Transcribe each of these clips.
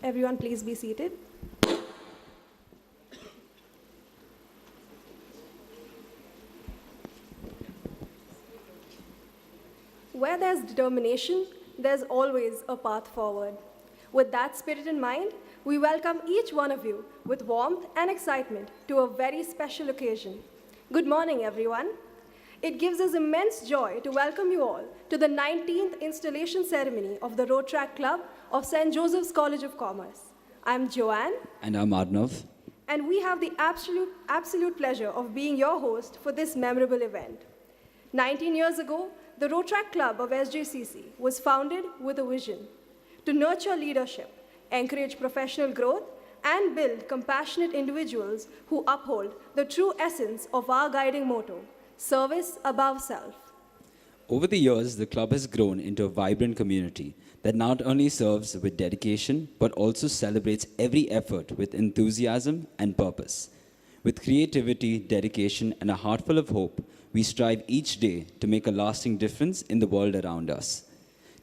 Everyone, please be seated. Where there's determination, there's always a path forward. With that spirit in mind, we welcome each one of you with warmth and excitement to a very special occasion. Good morning, everyone. It gives us immense joy to welcome you all to the 19th installation ceremony of the Rotaract Club of St. Joseph's College of Commerce. I'm Joanne. And I'm Arnav. And we have the absolute pleasure of being your host for this memorable event. 19 years ago, the Rotaract Club of SJCC was founded with a vision to nurture leadership, encourage professional growth, and build compassionate individuals who uphold the true essence of our guiding motto, service above self. Over the years, the club has grown into a vibrant community that not only serves with dedication, but also celebrates every effort with enthusiasm and purpose. With creativity, dedication, and a heart full of hope, we strive each day to make a lasting difference in the world around us.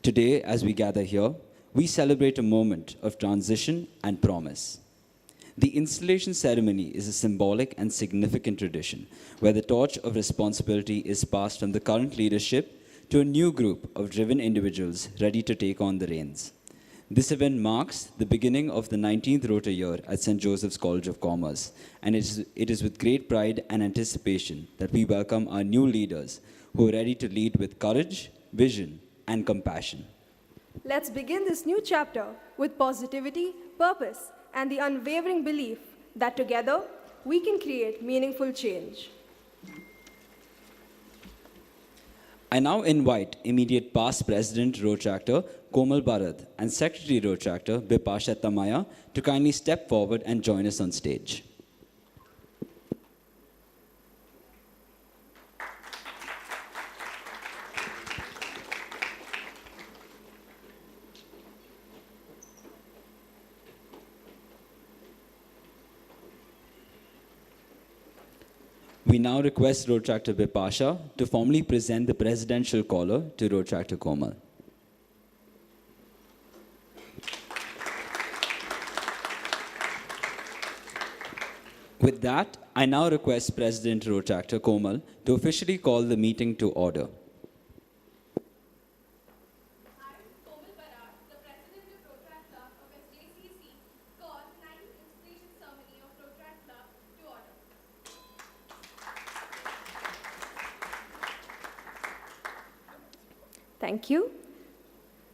Today, as we gather here, we celebrate a moment of transition and promise. The installation ceremony is a symbolic and significant tradition where the torch of responsibility is passed from the current leadership to a new group of driven individuals ready to take on the reins. This event marks the beginning of the 19th Rotary year at St. Joseph's College of Commerce, and it is with great pride and anticipation that we welcome our new leaders who are ready to lead with courage, vision, and compassion. Let's begin this new chapter with positivity, purpose, and the unwavering belief that together we can create meaningful change. I now invite immediate past President Rotaractor Komal Bharat and Secretary Rotaractor Bipasha Tamaya to kindly step forward and join us on stage. We now request Rotaractor Bipasha to formally present the presidential caller to Rotaractor Komal. With that, I now request President Rotaractor Komal to officially call the meeting to order. Thank you.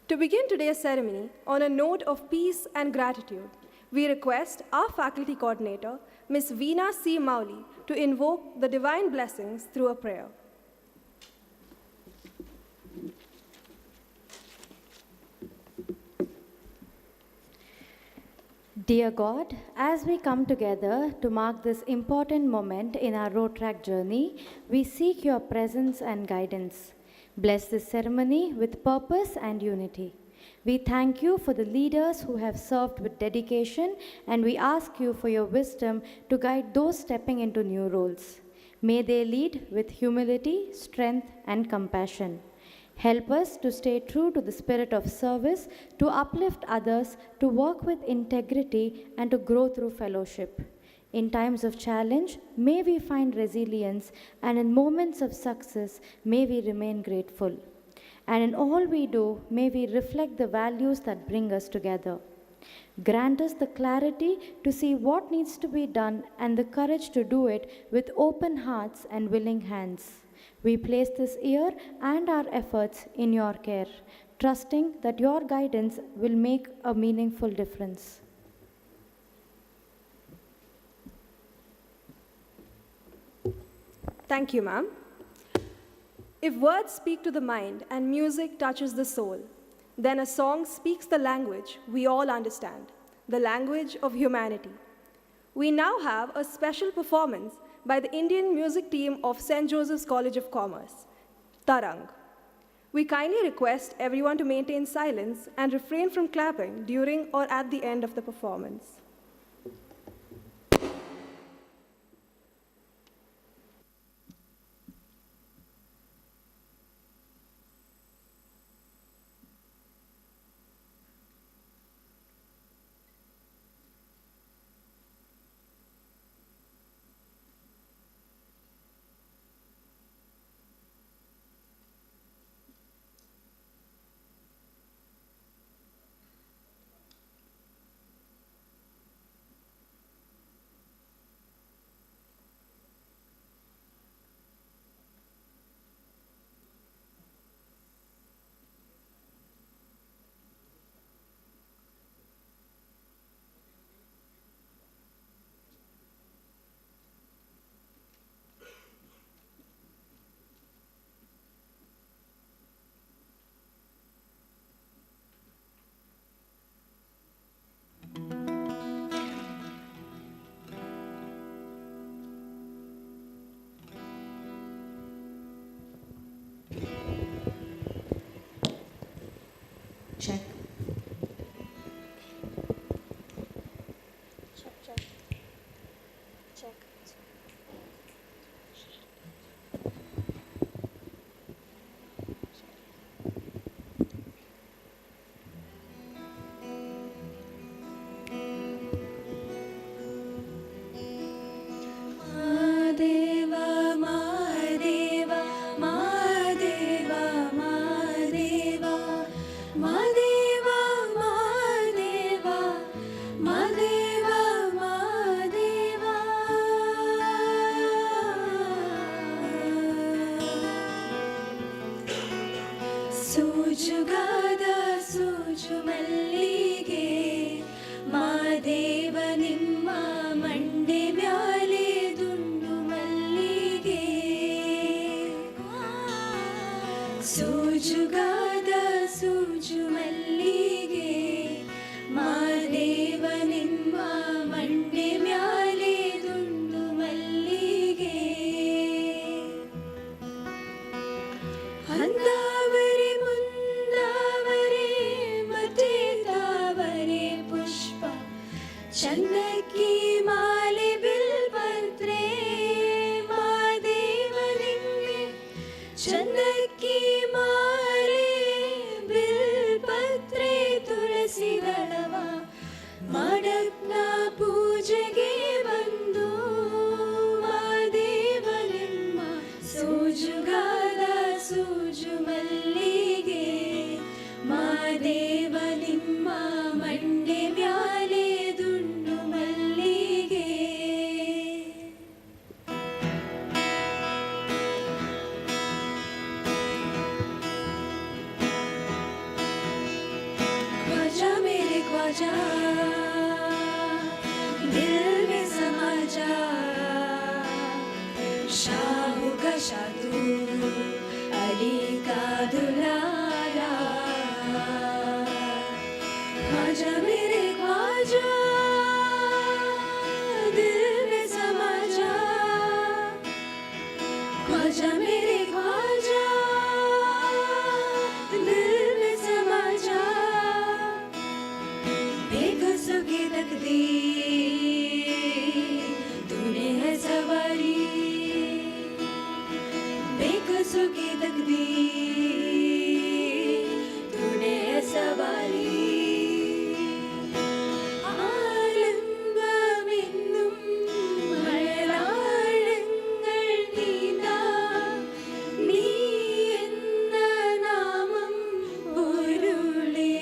To begin today's ceremony on a note of peace and gratitude, we request our faculty coordinator, Ms. Veena C. Mauli, to invoke the divine blessings through a prayer. Dear God, as we come together to mark this important moment in our Rotaract journey, we seek your presence and guidance. Bless this ceremony with purpose and unity. We thank you for the leaders who have served with dedication, and we ask you for your wisdom to guide those stepping into new roles. May they lead with humility, strength, and compassion. Help us to stay true to the spirit of service, to uplift others, to work with integrity, and to grow through fellowship. In times of challenge, may we find resilience, and in moments of success, may we remain grateful. And in all we do, may we reflect the values that bring us together. Grant us the clarity to see what needs to be done and the courage to do it with open hearts and willing hands. We place this year and our efforts in your care, trusting that your guidance will make a meaningful difference. Thank you, ma'am. If words speak to the mind and music touches the soul, then a song speaks the language we all understand, the language of humanity. We now have a special performance by the Indian music team of St. Joseph's College of Commerce, Tarang. We kindly request everyone to maintain silence and refrain from clapping during or at the end of the performance. Check. ಸೂಜುಗಾದ ಸೂಜು ಮಲ್ಲಿಗೆ ಮಾದೇವ ನಿಮ್ಮ ಮಂಡೆ ಮ್ಯಾಲೆ ದುಂಡು ಮಲ್ಲಿಗೆ ಸೂಜುಗಾದ ಸೂಜು ಮಲ್ಲಿಗೆ ಮಾದೇವ ನಿಮ್ಮ ಮಂಡೆ ಮ್ಯಾಲೆ ದುಂಡು ಮಲ್ಲಿಗೆ ಅಂದಾವರೆ ಮುಂದಾವರೆ ಮತ್ತೆ ತಾವರೆ ಪುಷ್ಪ ಚಂದಕ್ಕಿ ಮಾಲೆ ಬಿಲ್ಪತ್ರೆ ಮಾದೇವ ನಿಂಗೆ ಚಂದಕ್ಕಿ ಮಾಲೆ ಬಿಲ್ಪತ್ರೆ ತುಳಸಿ ದಳವ ಮಾಡಕ್ನ ಪೂಜೆಗೆ ಬಂದು ಮಾದೇವ ನಿಮ್ಮ ಸೂಜುಗಾದ ಸೂಜು ಮಲ್ಲಿಗೆ ಮಾದೇವ ನಿಮ್ಮ ಮಂಡೆ ಮ್ಯಾಲೆ ದುಂಡು ಮಲ್ಲಿಗೆ ख्वाजा मेरे ख्वाजा दिल में समा जा शाहू का शादू अली का दुलारा ख्वाजा मेरे ख्वाजा दिल में समा जा ख्वाजा मेरे ख्वाजा दिल में समा जा बेकसों की तकदीर तूने है सवारी बेकसों की तकदीर तूने है सवारी ആലംബമെന്നും മഴലാഴങ്ങൾ നീന്താം നീ എന്ന നാമം പൊരുളേ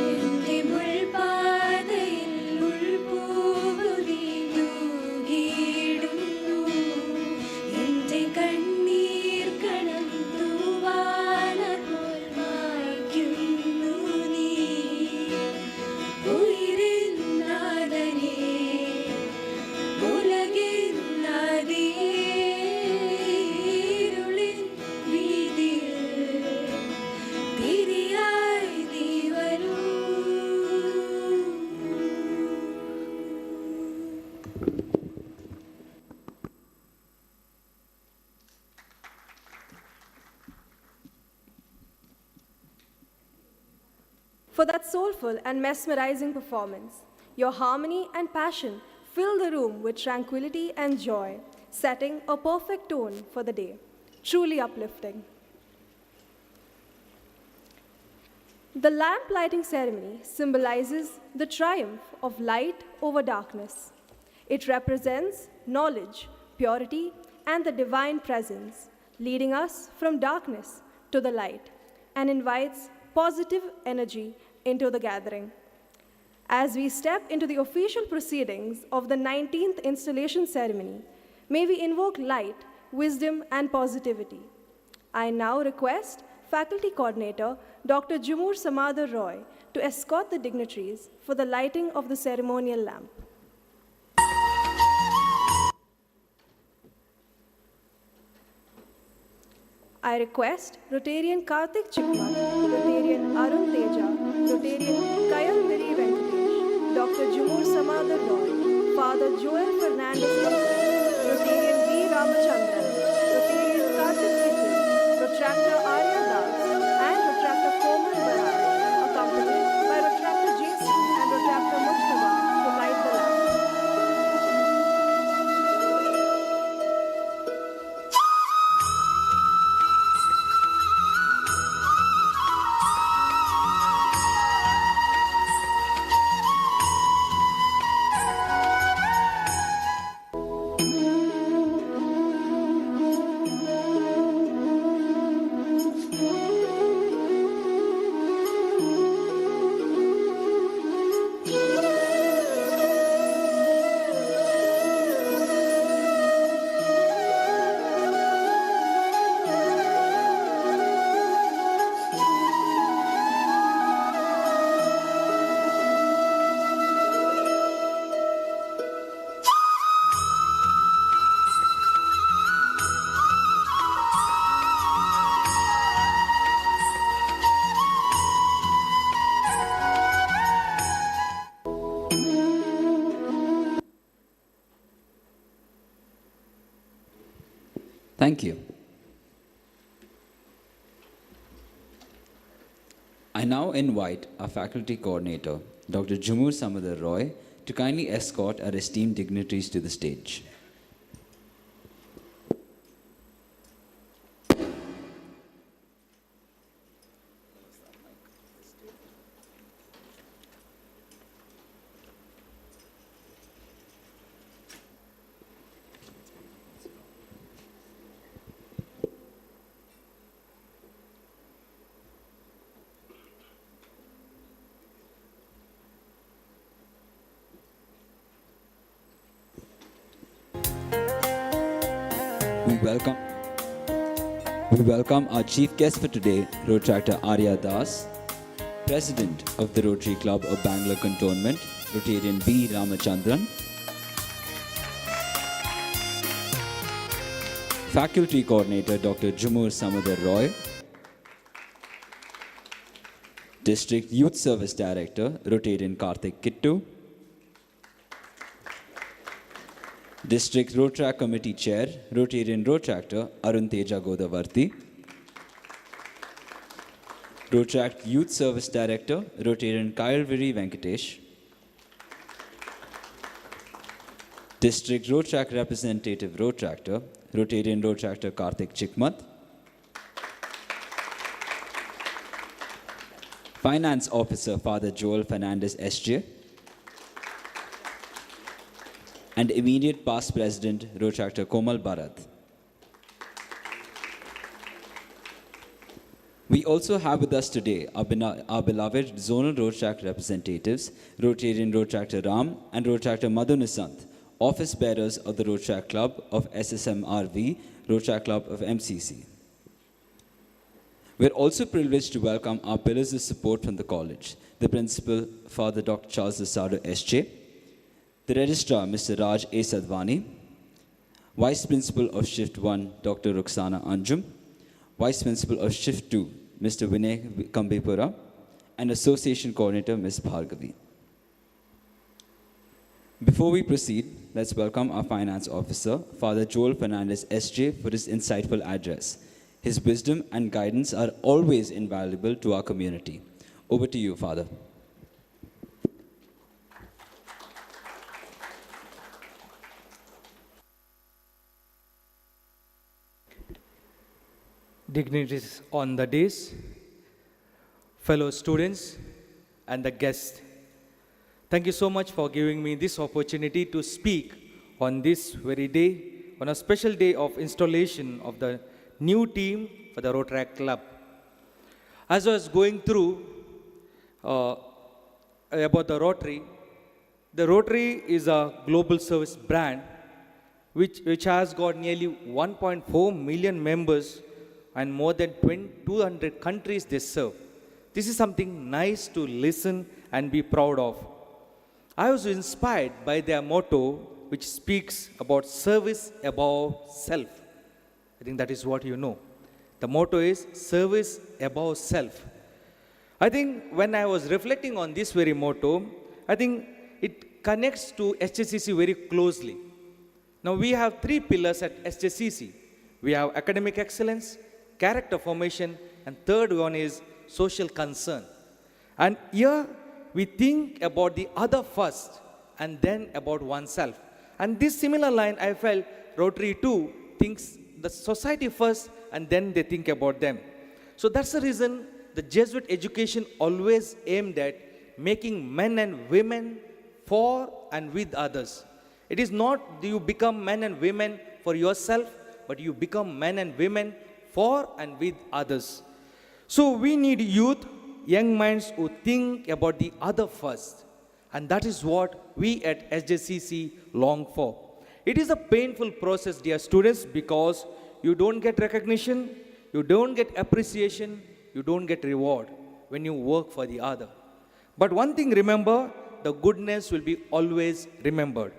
എന്റെ മുൾപാതയിൽ ഉൾപൂവുതി തൂകിയിടുന്നു എന്റെ കണ്ണീർ കണം തൂവാന പോൽ മായ്ക്കുന്നു നീ ഉയിരിൻ നാഥനേ ഉലകിൻ നാദിയേരുളിൻ വീതിയിൽ തിരിയായി നീ വരൂ For that soulful and mesmerizing performance. Your harmony and passion fill the room with tranquility and joy, setting a perfect tone for the day. Truly uplifting. The lamp lighting ceremony symbolizes the triumph of light over darkness. It represents knowledge, purity, and the divine presence, leading us from darkness to the light, and invites positive energy into the gathering. As we step into the official proceedings of the 19th installation ceremony, may we invoke light, wisdom, and positivity. I now request Faculty Coordinator Dr. Jumur Samadar Roy to escort the dignitaries for the lighting of the ceremonial lamp. I request Rotarian Karthik Chikmat, Rotarian Arun Teja, Rotarian Kayal Viri Venkatesh, Dr. Jumur Samadar Roy, Father Joel Fernandez Moses, Rotarian V. Ramachandran, Rotarian Karthik Kittu, Rotractor Arya Das, and Thank you. I now invite our faculty coordinator, Dr. Jumur Samadar Roy, to kindly escort our esteemed dignitaries to the stage. We welcome, we welcome our chief guest for today, Rotaractor Arya Das, President of the Rotary Club of Bangalore Cantonment, Rotarian B. Ramachandran, Faculty Coordinator Dr. Jumur Samadar Roy, District Youth Service Director, Rotarian Karthik Kittu, District Rotaract Committee Chair, Rotarian Rotaractor Arun Teja Godavarti, Rotaract Youth Service Director, Rotarian Kailviri Venkatesh, District Rotaract Representative Rotaractor, Rotarian Rotaractor Karthik Chikmat, Finance Officer Father Joel Fernandez SJ, and immediate past President Rotaractor Komal Bharat. We also have with us today our beloved zonal Rotaract representatives, Rotarian Rotaractor Ram and Rotaractor Madhu Nisant, office bearers of the Rotaract Club of SSMRV, Rotaract Club of MCC. We're also privileged to welcome our pillars of support from the college, the principal, Father Dr. Charles Lasado SJ, the Registrar, Mr. Raj A. Sadvani, Vice Principal of Shift 1, Dr. Ruxana Anjum, Vice Principal of Shift 2, Mr. Vinay Kambipura, and Association Coordinator, Ms. Bhargavi. Before we proceed, let's welcome our Finance Officer, Father Joel Fernandez SJ, for his insightful address. His wisdom and guidance are always invaluable to our community. Over to you, Father. Dignitaries on the days, fellow students, and the guests. Thank you so much for giving me this opportunity to speak on this very day, on a special day of installation of the new team for the Rotaract Club. As I was going through about the Rotary is a global service brand which has got nearly 1.4 million members and more than 200 countries they serve. This is something nice to listen and be proud of. I was inspired by their motto, which speaks about service above self. I think that is what you know. The motto is service above self. I think when I was reflecting on this very motto, I think it connects to SJCC very closely. Now we have three pillars at SJCC. We have academic excellence, character formation, and third one is social concern. And here we think about the other first and then about oneself. And this similar line I felt Rotary too thinks the society first and then they think about them. So that's the reason the Jesuit education always aimed at making men and women for and with others. It is not you become men and women for yourself, but you become men and women for and with others. So we need youth, young minds who think about the other first. And that is what we at SJCC long for. It is a painful process, dear students, because you don't get recognition, you don't get appreciation, you don't get reward when you work for the other. But one thing remember, the goodness will be always remembered.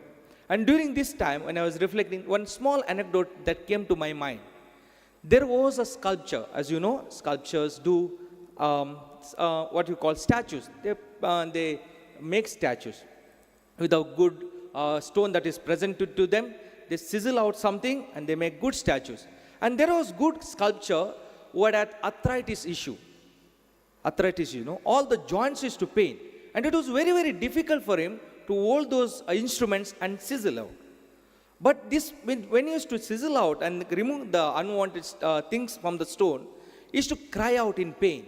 And during this time, when I was reflecting, one small anecdote that came to my mind. There was a sculpture. As you know, sculptures do what you call statues. They make statues with a good stone that is presented to them. They sizzle out something and they make good statues. And there was good sculpture who had arthritis issue. Arthritis, all the joints used to pain. And it was very, very difficult for him to hold those instruments and sizzle out. But this, when he used to sizzle out and remove the unwanted things from the stone, he used to cry out in pain.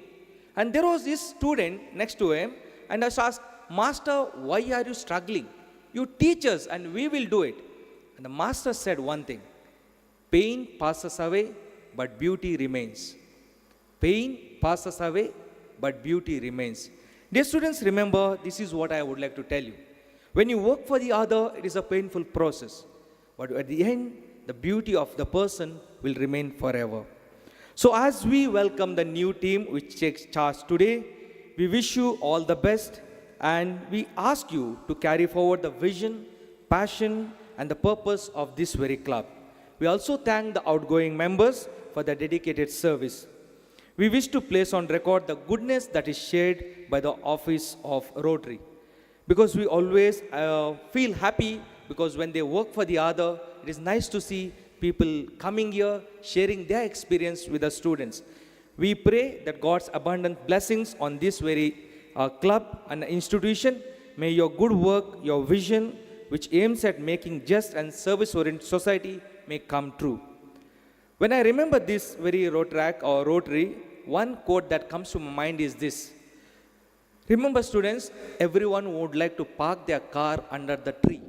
And there was this student next to him, and I asked, Master, why are you struggling? You teach us and we will do it. And the master said one thing, pain passes away, but beauty remains. Pain passes away, but beauty remains. Dear students, remember, this is what I would like to tell you. When you work for the other, it is a painful process. But at the end, the beauty of the person will remain forever. So as we welcome the new team which takes charge today, we wish you all the best, and we ask you to carry forward the vision, passion, and the purpose of this very club. We also thank the outgoing members for their dedicated service. We wish to place on record the goodness that is shared by the office of Rotary. Because we always feel happy, because when they work for the other, it is nice to see people coming here, sharing their experience with the students. We pray that God's abundant blessings on this very club and institution. May your good work, your vision, which aims at making just and service-oriented society, may come true. When I remember this very Rotaract or Rotary, one quote that comes to my mind is this. Remember, students, everyone would like to park their car under the tree.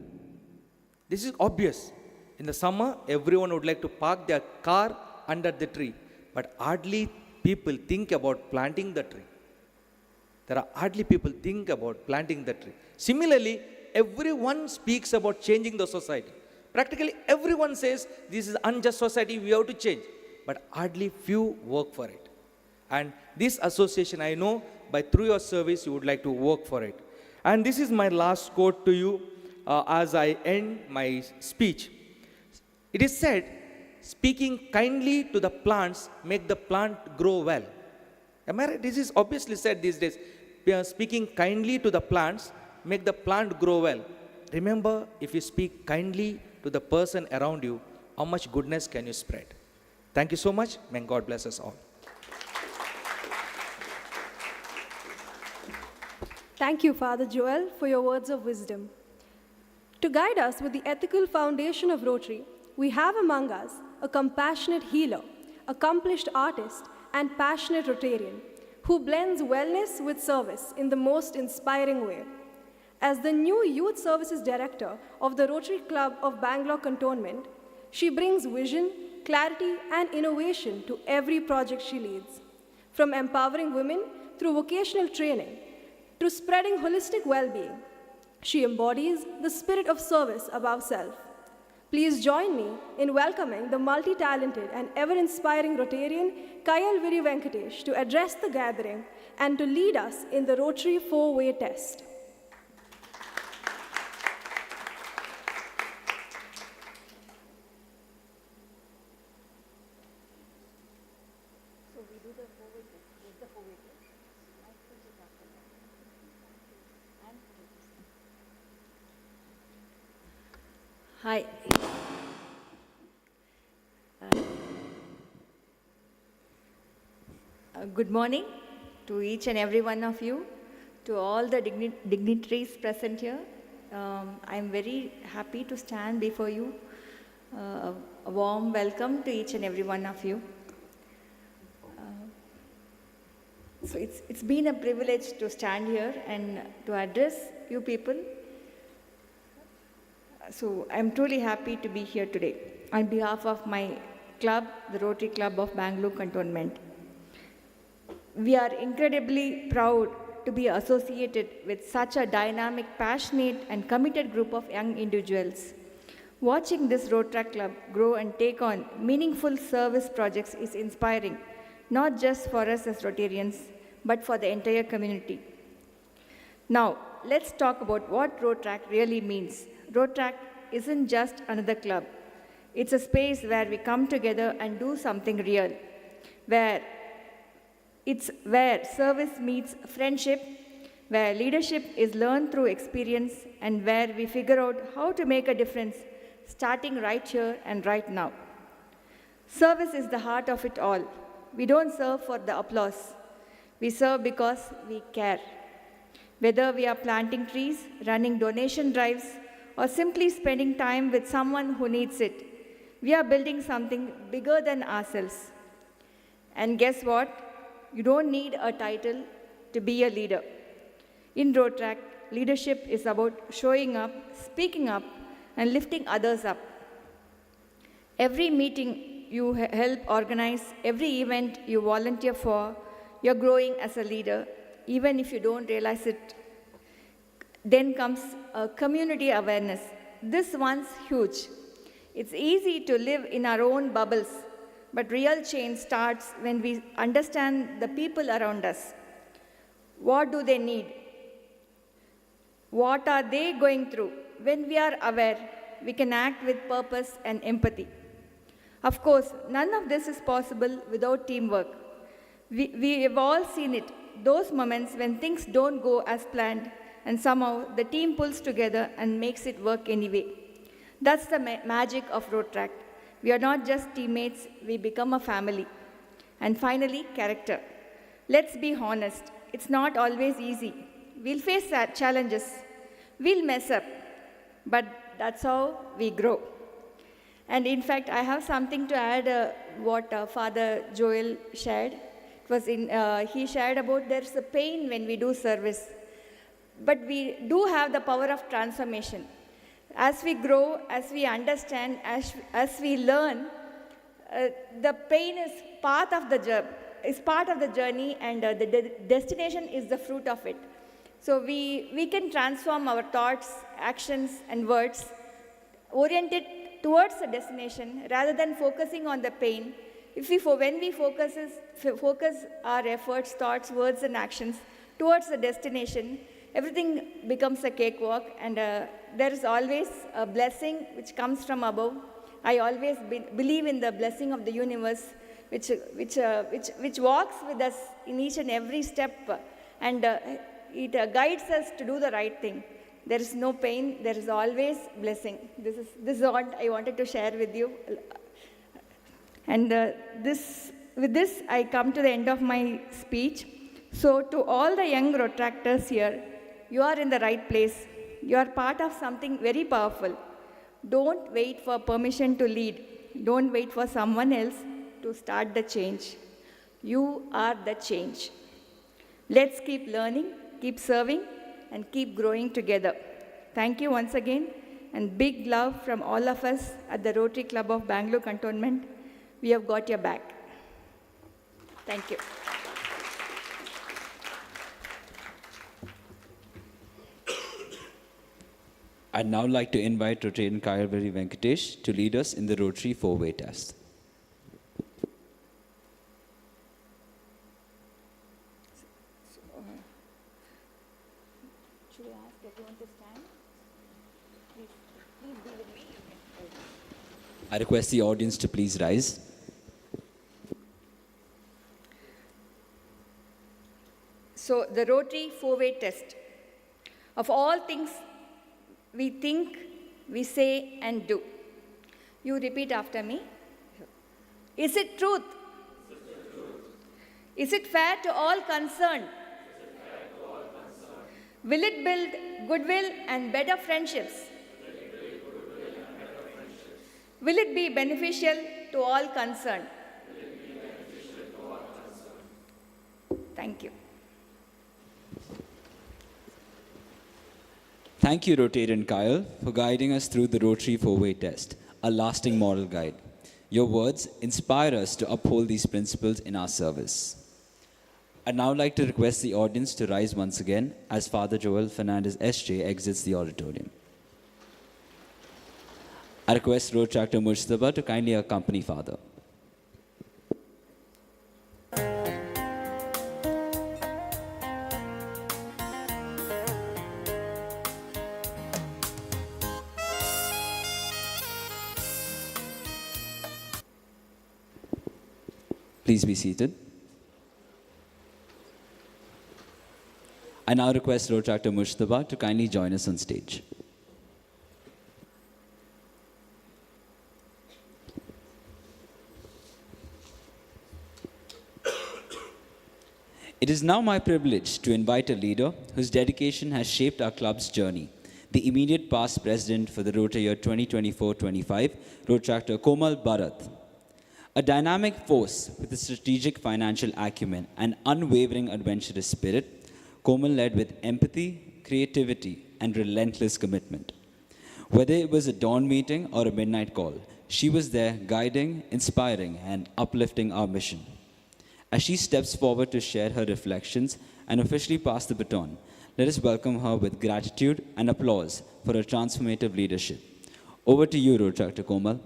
This is obvious. In the summer, everyone would like to park their car under the tree. But hardly people think about planting the tree. There are hardly people think about planting the tree. Similarly, everyone speaks about changing the society. Practically everyone says this is unjust society, we have to change. But hardly few work for it. And this association, I know, through your service, you would like to work for it. And this is my last quote to you as I end my speech. It is said, speaking kindly to the plants make the plant grow well. Am I right? This is obviously said these days. Speaking kindly to the plants make the plant grow well. Remember, if you speak kindly to the person around you, how much goodness can you spread? Thank you so much. May God bless us all. Thank you, Father Joel, for your words of wisdom. To guide us with the ethical foundation of Rotary, we have among us a compassionate healer, accomplished artist, and passionate Rotarian who blends wellness with service in the most inspiring way. As the new Youth Services Director of the Rotary Club of Bangalore Cantonment, she brings vision, clarity, and innovation to every project she leads. From empowering women through vocational training to spreading holistic well-being, she embodies the spirit of service above self. Please join me in welcoming the multi-talented and ever-inspiring Rotarian Kayal Viri Venkatesh to address the gathering and to lead us in the Rotary four-way test. Hi. Good morning to each and every one of you, to all the dignitaries present here. I'm very happy to stand before you. A warm welcome to each and every one of you. So it's been a privilege to stand here and to address you people. So I'm truly happy to be here today on behalf of my club, the Rotary Club of Bangalore Cantonment. We are incredibly proud to be associated with such a dynamic, passionate, and committed group of young individuals. Watching this Rotaract Club grow and take on meaningful service projects is inspiring, not just for us as Rotarians, but for the entire community. Now, let's talk about what Rotaract really means. Rotaract isn't just another club. It's a space where we come together and do something real, where service meets friendship, where leadership is learned through experience, and where we figure out how to make a difference starting right here and right now. Service is the heart of it all. We don't serve for the applause. We serve because we care. Whether we are planting trees, running donation drives, or simply spending time with someone who needs it, we are building something bigger than ourselves. And guess what? You don't need a title to be a leader. In Rotaract, leadership is about showing up, speaking up, and lifting others up. Every meeting you help organize, every event you volunteer for, you're growing as a leader, even if you don't realize it. Then comes a community awareness. This one's huge. It's easy to live in our own bubbles, but real change starts when we understand the people around us. What do they need? What are they going through? When we are aware, we can act with purpose and empathy. Of course, none of this is possible without teamwork. We have all seen it, those moments when things don't go as planned, and somehow the team pulls together and makes it work anyway. That's the magic of Rotaract. We are not just teammates, we become a family. And finally, character. Let's be honest, it's not always easy. We'll face challenges, we'll mess up, but that's how we grow. And in fact, I have something to add what Father Joel shared. He shared about there's a pain when we do service, but we do have the power of transformation. As we grow, as we understand, as we learn, the pain is part of the journey, and the destination is the fruit of it. So we can transform our thoughts, actions, and words, oriented towards the destination rather than focusing on the pain. When we focus our efforts, thoughts, words, and actions towards the destination, everything becomes a cakewalk, and there is always a blessing which comes from above. I always believe in the blessing of the universe, which walks with us in each and every step, and it guides us to do the right thing. There is no pain, there is always blessing. This is what I wanted to share with you. And with this, I come to the end of my speech. So to all the young Rotaractors here, you are in the right place. You are part of something very powerful. Don't wait for permission to lead. Don't wait for someone else to start the change. You are the change. Let's keep learning, keep serving, and keep growing together. Thank you once again, and big love from all of us at the Rotary Club of Bangalore Cantonment. We have got your back. Thank you. I'd now like to invite Rotarian Kayalvari Venkatesh to lead us in the Rotary four-way test. Should I ask everyone to stand? Please be with me. I request the audience to please rise. So, the Rotary four-way test. Of all things we think, we say, and do. You repeat after me. Is it truth? Is it fair to all concerned? Will it build goodwill and better friendships? Will it be beneficial to all concerned? Thank you. Thank you, Rotarian Kyle, for guiding us through the Rotary four-way test, a lasting moral guide. Your words inspire us to uphold these principles in our service. I'd now like to request the audience to rise once again as Father Joel Fernandez SJ exits the auditorium. I request Rotaractor Mujtaba to kindly accompany Father. Please be seated. I now request Rotaractor Mujtaba to kindly join us on stage. It is now my privilege to invite a leader whose dedication has shaped our club's journey, the immediate past president for the Rotary year 2024-25, Rotaractor Komal Bharat. A dynamic force with a strategic financial acumen and unwavering adventurous spirit, Komal led with empathy, creativity, and relentless commitment. Whether it was a dawn meeting or a midnight call, she was there guiding, inspiring, and uplifting our mission. As she steps forward to share her reflections and officially pass the baton, let us welcome her with gratitude and applause for her transformative leadership. Over to you, Rotaractor Komal.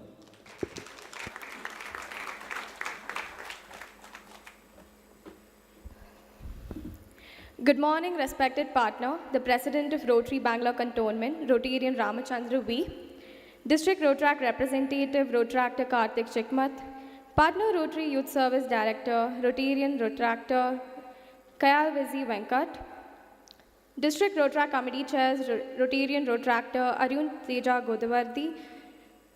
Good morning, respected partner, the President of Rotary Bangalore Cantonment, Rotarian Ramachandra V, District Rotaract Representative, Rotaractor Karthik Chikmat, Partner Rotary Youth Service Director, Rotarian Rotaractor Kayal Vizi Venkat, District Rotaract Committee Chairs, Rotarian Rotaractor Arun Teja Godavardi,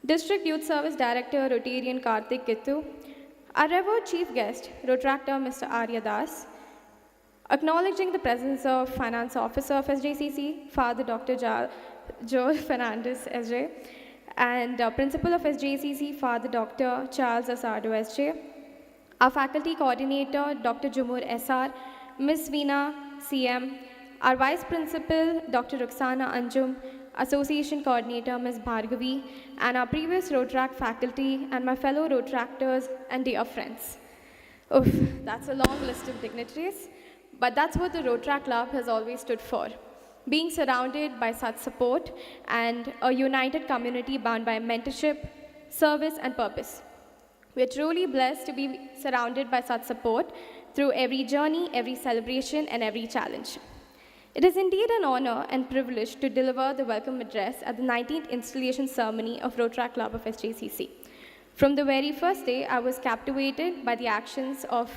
District Youth Service Director, Rotarian Karthik Kittu, our revered Chief Guest, Rotaractor Mr. Arya Das, acknowledging the presence of Finance Officer of SJCC, Father Dr. Joel Fernandez, SJ, and Principal of SJCC, Father Dr. Charles Asardo, SJ, our Faculty Coordinator, Dr. Jumur SR, Ms. Veena, CM, our Vice Principal, Dr. Ruxana Anjum, Association Coordinator, Ms. Bhargavi, and our previous Rotaract faculty and my fellow Rotaractors and dear friends. Oof, that's a long list of dignitaries, but that's what the Rotaract Club has always stood for. Being surrounded by such support and a united community bound by mentorship, service, and purpose. We're truly blessed to be surrounded by such support through every journey, every celebration, and every challenge. It is indeed an honor and privilege to deliver the welcome address at the 19th installation ceremony of Rotaract Club of SJCC. From the very first day, I was captivated by the actions of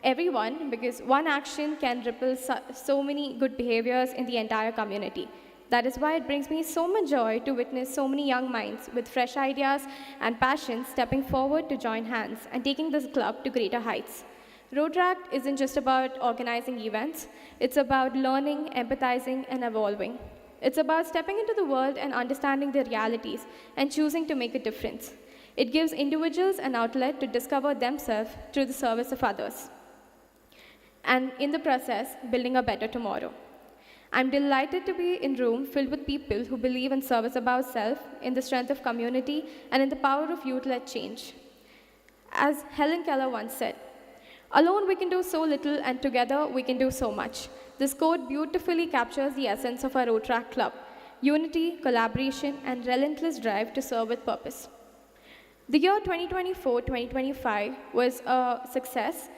everyone, because one action can ripple so many good behaviors in the entire community. That is why it brings me so much joy to witness so many young minds with fresh ideas and passions stepping forward to join hands and taking this club to greater heights. Rotaract isn't just about organizing events, it's about learning, empathizing, and evolving. It's about stepping into the world and understanding the realities and choosing to make a difference. It gives individuals an outlet to discover themselves through the service of others, and in the process, building a better tomorrow. I'm delighted to be in a room filled with people who believe in service above self, in the strength of community, and in the power of youth-led change. As Helen Keller once said, "Alone we can do so little, and together we can do so much." This quote beautifully captures the essence of our Rotaract Club: unity, collaboration, and relentless drive to serve with purpose. The year 2024-2025 was a success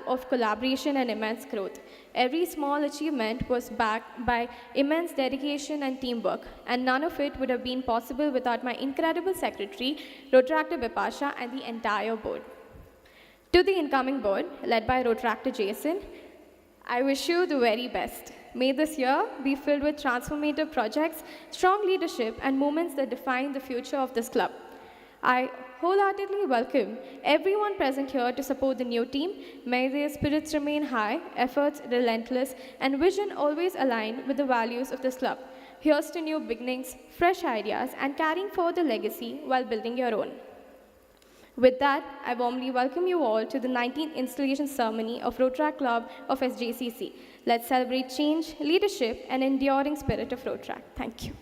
of collaboration and immense growth. Every small achievement was backed by immense dedication and teamwork, and none of it would have been possible without my incredible secretary, Rotaractor Bipasha, and the entire board. To the incoming board, led by Rotaractor Jason, I wish you the very best. May this year be filled with transformative projects, strong leadership, and moments that define the future of this club. I wholeheartedly welcome everyone present here to support the new team. May their spirits remain high, efforts relentless, and vision always aligned with the values of this club. Here's to new beginnings, fresh ideas, and carrying forward the legacy while building your own. With that, I warmly welcome you all to the 19th installation ceremony of Rotaract Club of SJCC. Let's celebrate change, leadership, and enduring spirit of Rotaract. Thank you.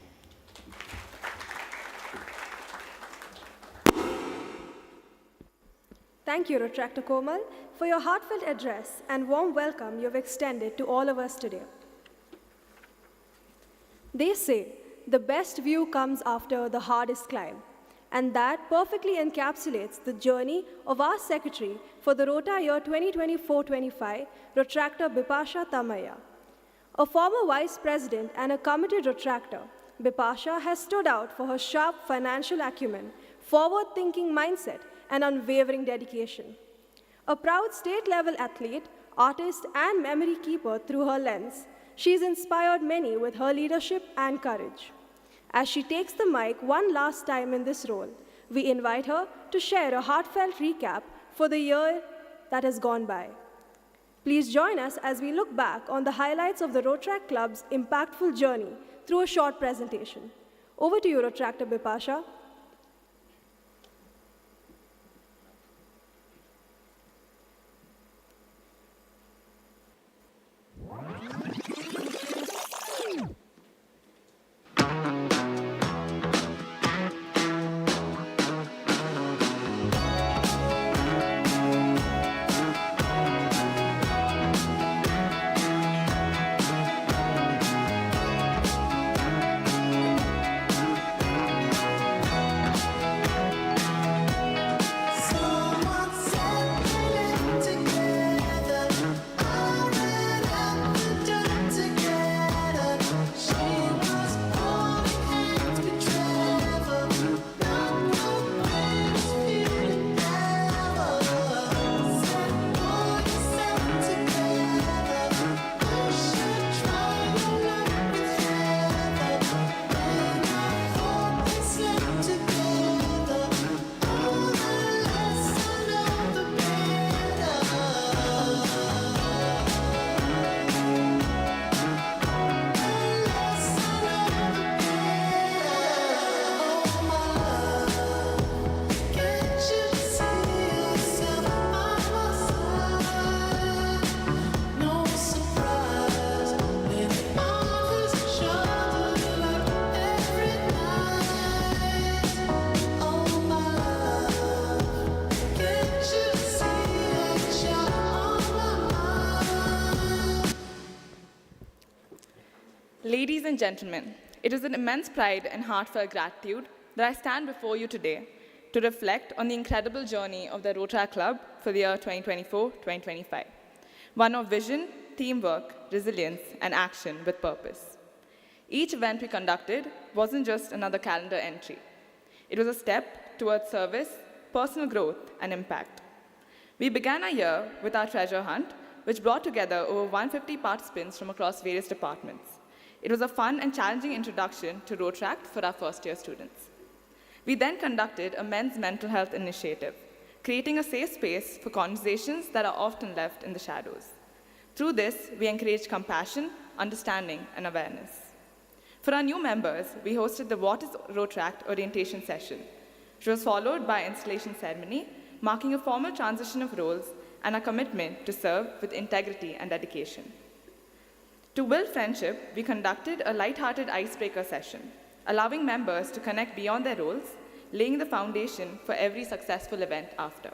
Thank you, Rotaractor Komal, for your heartfelt address and warm welcome you've extended to all of us today. They say the best view comes after the hardest climb, and that perfectly encapsulates the journey of our secretary for the Rota year 2024-25, Rotaractor Bipasha Tamaya. A former vice president and a committed Rotaractor, Bipasha has stood out for her sharp financial acumen, forward-thinking mindset, and unwavering dedication. A proud state-level athlete, artist, and memory keeper through her lens, she's inspired many with her leadership and courage. As she takes the mic one last time in this role, we invite her to share a heartfelt recap for the year that has gone by. Please join us as we look back on the highlights of the Rotaract Club's impactful journey through a short presentation. Over to you, Rotaractor Bipasha. Ladies and gentlemen, it is with immense pride and heartfelt gratitude that I stand before you today to reflect on the incredible journey of the Rotaract Club for the year 2024-2025, one of vision, teamwork, resilience, and action with purpose. Each event we conducted wasn't just another calendar entry. It was a step towards service, personal growth, and impact. We began our year with our treasure hunt, which brought together over 150 participants from across various departments. It was a fun and challenging introduction to Rotaract for our first-year students. We then conducted a men's mental health initiative, creating a safe space for conversations that are often left in the shadows. Through this, we encouraged compassion, understanding, and awareness. For our new members, we hosted the What is Rotaract orientation session, which was followed by an installation ceremony, marking a formal transition of roles and a commitment to serve with integrity and dedication. To build friendship, we conducted a light-hearted icebreaker session, allowing members to connect beyond their roles, laying the foundation for every successful event after.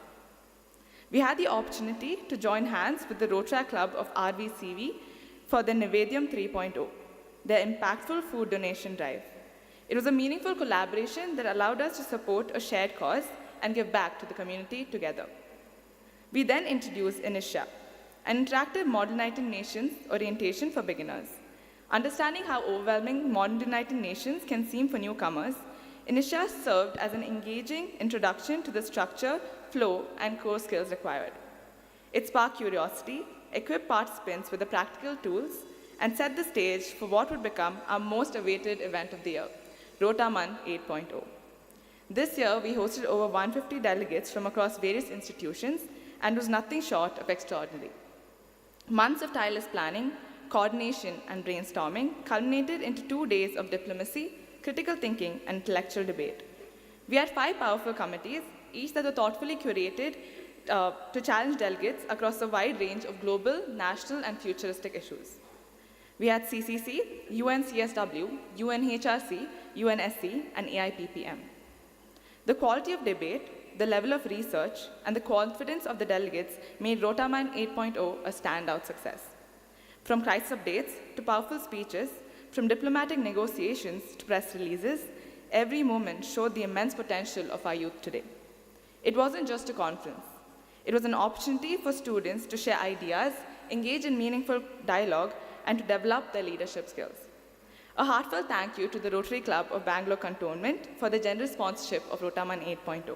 We had the opportunity to join hands with the Rotaract Club of RVCV for the Nivediyam 3.0, their impactful food donation drive. It was a meaningful collaboration that allowed us to support a shared cause and give back to the community together. We then introduced Inisha, an interactive Modern United Nations orientation for beginners. Understanding how overwhelming Modern United Nations can seem for newcomers, Inisha served as an engaging introduction to the structure, flow, and core skills required. It sparked curiosity, equipped participants with the practical tools, and set the stage for what would become our most awaited event of the year, Rotaman 8.0. This year, we hosted over 150 delegates from across various institutions and was nothing short of extraordinary. Months of tireless planning, coordination, and brainstorming culminated into 2 days of diplomacy, critical thinking, and intellectual debate. We had 5 powerful committees, each that were thoughtfully curated to challenge delegates across a wide range of global, national, and futuristic issues. We had CCC, UNCSW, UNHRC, UNSC, and AIPPM. The quality of debate, the level of research, and the confidence of the delegates made Rotaman 8.0 a standout success. From crisis updates to powerful speeches, from diplomatic negotiations to press releases, every moment showed the immense potential of our youth today. It wasn't just a conference. It was an opportunity for students to share ideas, engage in meaningful dialogue, and to develop their leadership skills. A heartfelt thank you to the Rotary Club of Bangalore Cantonment for the generous sponsorship of Rotaman 8.0.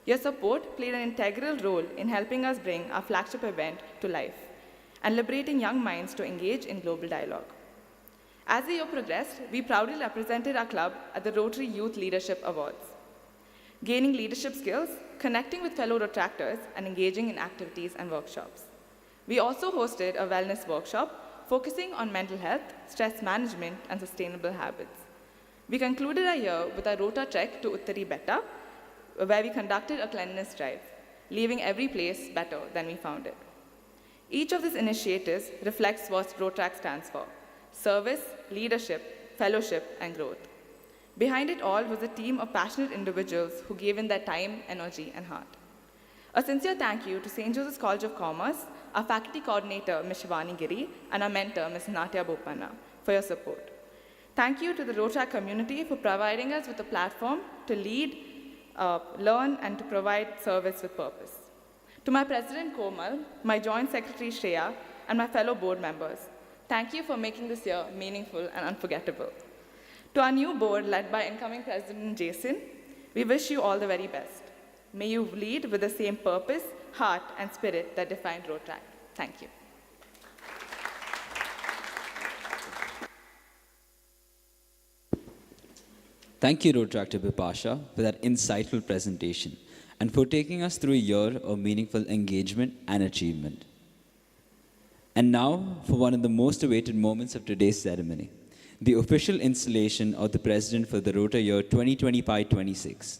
Your support played an integral role in helping us bring our flagship event to life and liberating young minds to engage in global dialogue. As the year progressed, we proudly represented our club at the Rotary Youth Leadership Awards, gaining leadership skills, connecting with fellow Rotaractors, and engaging in activities and workshops. We also hosted a wellness workshop focusing on mental health, stress management, and sustainable habits. We concluded our year with a Rota trek to Uttari Betta, where we conducted a cleanliness drive, leaving every place better than we found it. Each of these initiatives reflects what Rotaract stands for: service, leadership, fellowship, and growth. Behind it all was a team of passionate individuals who gave in their time, energy, and heart. A sincere thank you to St. Joseph's College of Commerce, our faculty coordinator, Ms. Shivani Giri, and our mentor, Ms. Natya Bopanna, for your support. Thank you to the Rotaract community for providing us with a platform to lead, learn, and to provide service with purpose. To my President Komal, my Joint Secretary Shreya, and my fellow board members, thank you for making this year meaningful and unforgettable. To our new board, led by incoming President Jason, we wish you all the very best. May you lead with the same purpose, heart, and spirit that defined Rotaract. Thank you. Thank you, Rotaractor Bipasha, for that insightful presentation and for taking us through a year of meaningful engagement and achievement. And now, for one of the most awaited moments of today's ceremony, the official installation of the President for the Rota year 2025-26.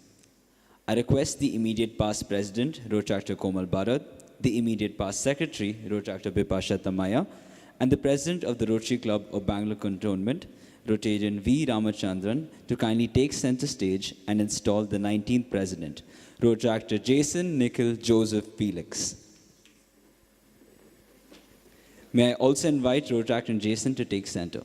I request the immediate past President, Rotaractor Komal Bharat, the immediate past Secretary, Rotaractor Bipasha Tamaya, and the President of the Rotary Club of Bangalore Cantonment, Rotarian V. Ramachandran, to kindly take center stage and install the 19th President, Rotaractor Jason Nikhil Joseph Felix. May I also invite Rotaractor Jason to take center.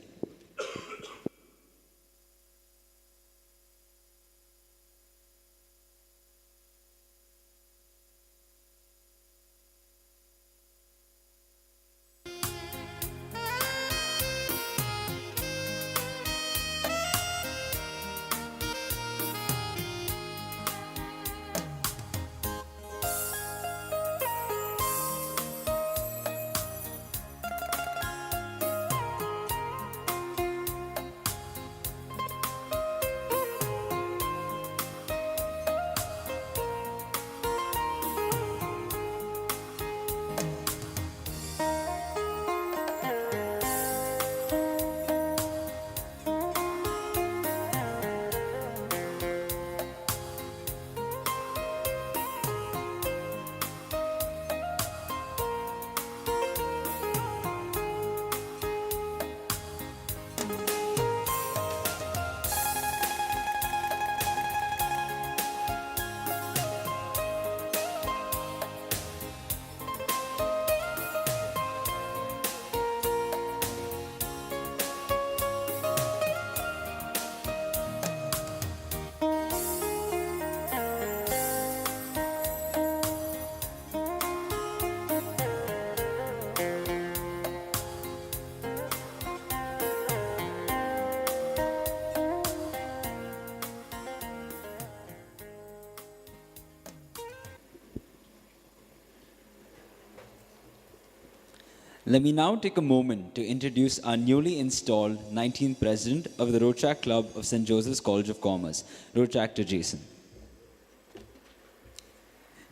Let me now take a moment to introduce our newly installed 19th President of the Rotaract Club of St. Joseph's College of Commerce, Rotaractor Jason.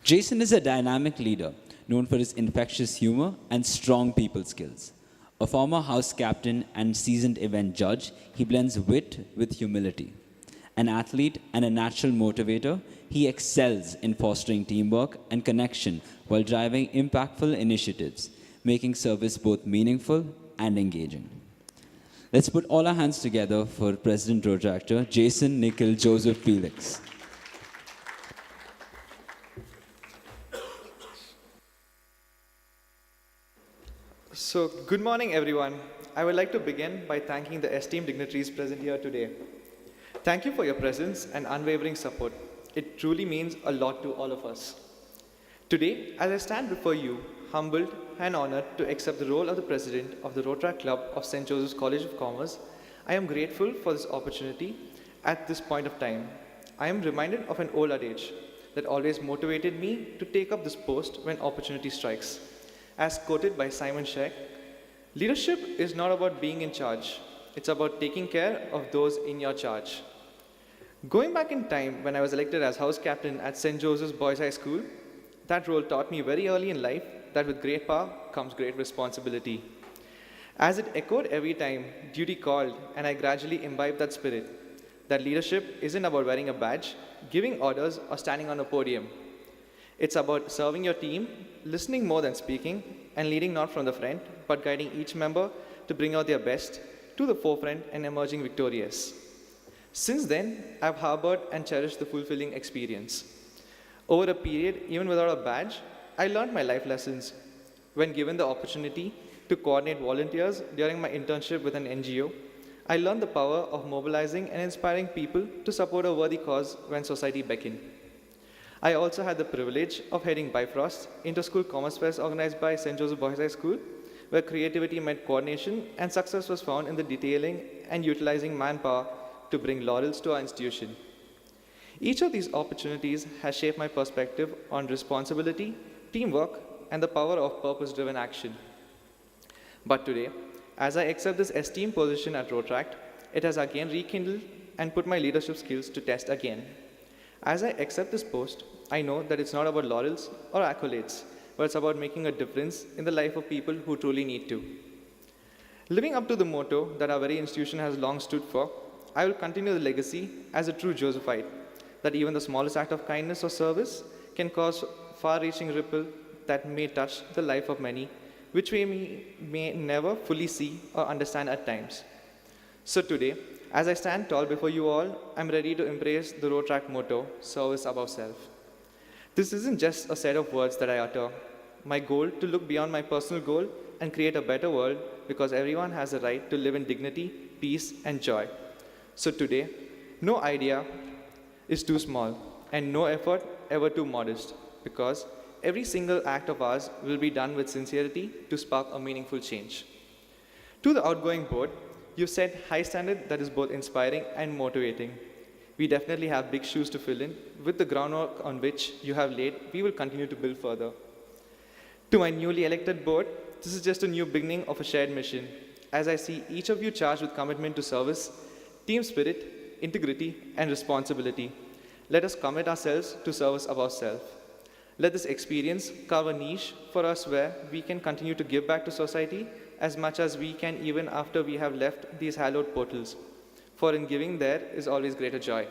Jason is a dynamic leader known for his infectious humor and strong people skills. A former house captain and seasoned event judge, he blends wit with humility. An athlete and a natural motivator, he excels in fostering teamwork and connection while driving impactful initiatives, making service both meaningful and engaging. Let's put all our hands together for President Rotaractor Jason Nikhil Joseph Felix. So, good morning, everyone. I would like to begin by thanking the esteemed dignitaries present here today. Thank you for your presence and unwavering support. It truly means a lot to all of us. Today, as I stand before you, humbled and honored to accept the role of the President of the Rotaract Club of St. Joseph's College of Commerce, I am grateful for this opportunity at this point of time. I am reminded of an old adage that always motivated me to take up this post when opportunity strikes. As quoted by Simon Sheck, leadership is not about being in charge, it's about taking care of those in your charge. Going back in time when I was elected as house captain at St. Joseph's Boys High School, that role taught me very early in life that with great power comes great responsibility. As it echoed every time duty called, and I gradually imbibed that spirit, that leadership isn't about wearing a badge, giving orders, or standing on a podium. It's about serving your team, listening more than speaking, and leading not from the front, but guiding each member to bring out their best to the forefront and emerging victorious. Since then, I've harbored and cherished the fulfilling experience. Over a period, even without a badge, I learned my life lessons. When given the opportunity to coordinate volunteers during my internship with an NGO, I learned the power of mobilizing and inspiring people to support a worthy cause when society beckoned. I also had the privilege of heading Bifrost, inter-school commerce fairs organized by St. Joseph Boys High School, where creativity met coordination and success was found in the detailing and utilizing manpower to bring laurels to our institution. Each of these opportunities has shaped my perspective on responsibility, teamwork, and the power of purpose-driven action. But today, as I accept this esteemed position at Rotaract, it has again rekindled and put my leadership skills to test again. As I accept this post, I know that it's not about laurels or accolades, but it's about making a difference in the life of people who truly need to. Living up to the motto that our very institution has long stood for, I will continue the legacy as a true Josephite, that even the smallest act of kindness or service can cause far-reaching ripple that may touch the life of many, which we may never fully see or understand at times. So today, as I stand tall before you all, I'm ready to embrace the Rotaract motto, service above self. This isn't just a set of words that I utter. My goal to look beyond my personal goal and create a better world because everyone has a right to live in dignity, peace, and joy. So today, no idea is too small and no effort ever too modest because every single act of ours will be done with sincerity to spark a meaningful change. To the outgoing board, you've set high standard that is both inspiring and motivating. We definitely have big shoes to fill in. With the groundwork on which you have laid, we will continue to build further. To my newly elected board, this is just a new beginning of a shared mission. As I see each of you charged with commitment to service, team spirit, integrity, and responsibility, let us commit ourselves to service above self. Let this experience carve a niche for us where we can continue to give back to society as much as we can even after we have left these hallowed portals. For in giving there is always greater joy.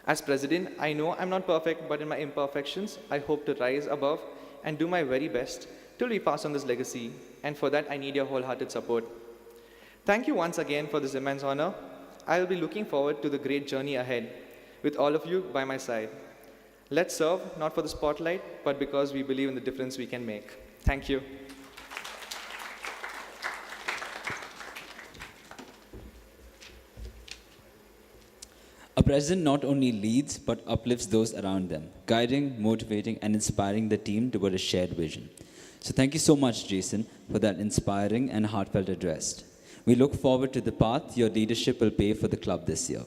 As president, I know I'm not perfect, but in my imperfections, I hope to rise above and do my very best till we pass on this legacy, and for that I need your wholehearted support. Thank you once again for this immense honor. I will be looking forward to the great journey ahead, with all of you by my side. Let's serve, not for the spotlight, but because we believe in the difference we can make. Thank you. A president not only leads, but uplifts those around them, guiding, motivating, and inspiring the team toward a shared vision. So thank you so much, Jason, for that inspiring and heartfelt address. We look forward to the path your leadership will pave for the club this year.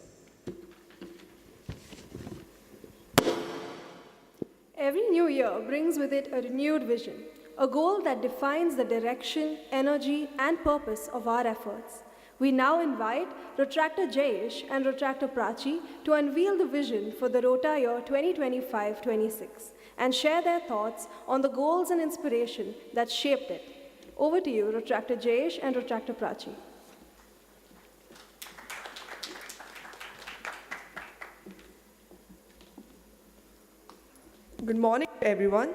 Every new year brings with it a renewed vision, a goal that defines the direction, energy, and purpose of our efforts. We now invite Rotractor Jayesh and Rotractor Prachi to unveil the vision for the Rota year 2025-26 and share their thoughts on the goals and inspiration that shaped it. Over to you, Rotractor Jayesh and Rotractor Prachi. Good morning, everyone.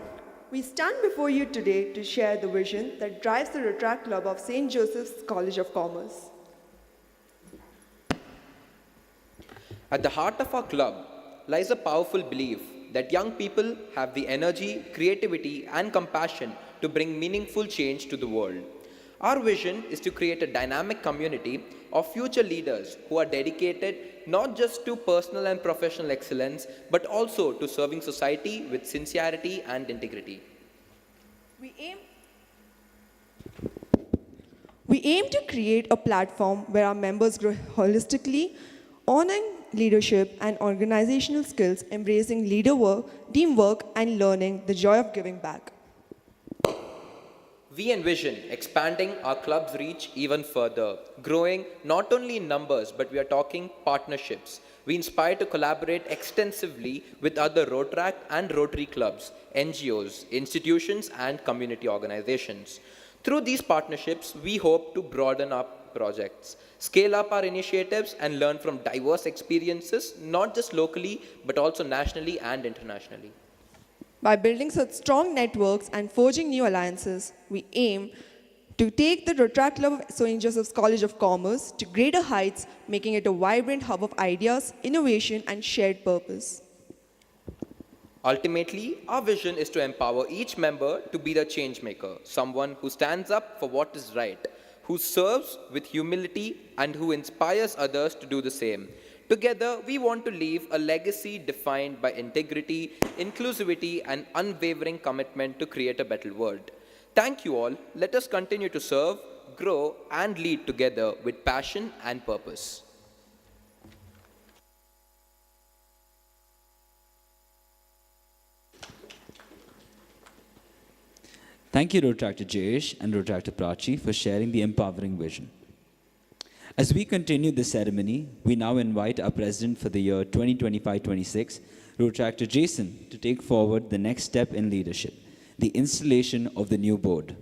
We stand before you today to share the vision that drives the Rotaract Club of St. Joseph's College of Commerce. At the heart of our club lies a powerful belief that young people have the energy, creativity, and compassion to bring meaningful change to the world. Our vision is to create a dynamic community of future leaders who are dedicated not just to personal and professional excellence, but also to serving society with sincerity and integrity. We aim to create a platform where our members grow holistically, honoring leadership and organizational skills, embracing leader work, teamwork, and learning the joy of giving back. We envision expanding our club's reach even further, growing not only in numbers, but we are talking partnerships. We inspire to collaborate extensively with other Rotaract and Rotary clubs, NGOs, institutions, and community organizations. Through these partnerships, we hope to broaden our projects, scale up our initiatives, and learn from diverse experiences, not just locally, but also nationally and internationally. By building such strong networks and forging new alliances, we aim to take the Rotaract Club of St. Joseph's College of Commerce to greater heights, making it a vibrant hub of ideas, innovation, and shared purpose. Ultimately, our vision is to empower each member to be the change maker, someone who stands up for what is right, who serves with humility, and who inspires others to do the same. Together, we want to leave a legacy defined by integrity, inclusivity, and unwavering commitment to create a better world. Thank you all. Let us continue to serve, grow, and lead together with passion and purpose. Thank you, Rotaractor Jayesh and Rotaractor Prachi, for sharing the empowering vision. As we continue the ceremony, we now invite our president for the year 2025-26, Rotaractor Jason, to take forward the next step in leadership, the installation of the new board.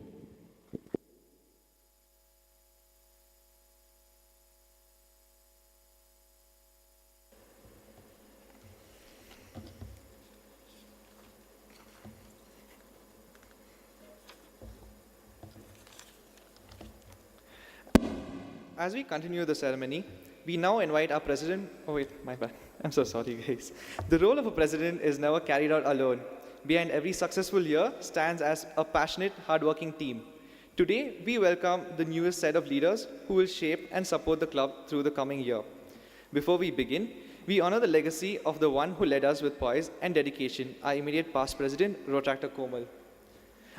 As we continue the ceremony, we now invite our president. Oh, wait, my bad. I'm so sorry, guys. The role of a president is never carried out alone. Behind every successful year stands as a passionate, hardworking team. Today, we welcome the newest set of leaders who will shape and support the club through the coming year. Before we begin, we honor the legacy of the one who led us with poise and dedication, our immediate past president, Rotaractor Komal.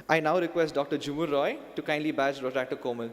I now request Dr. Jumur Roy to kindly badge Rotaractor Komal.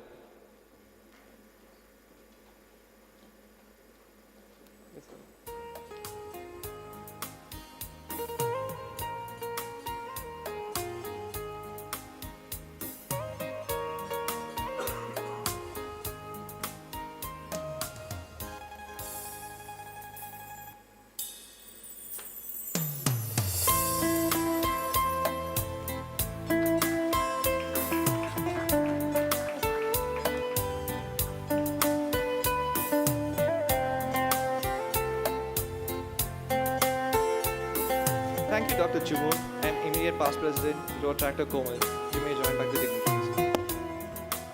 Thank you, Dr. Chumur, and immediate past president, Rotaractor Komal. You may join back the dignitaries.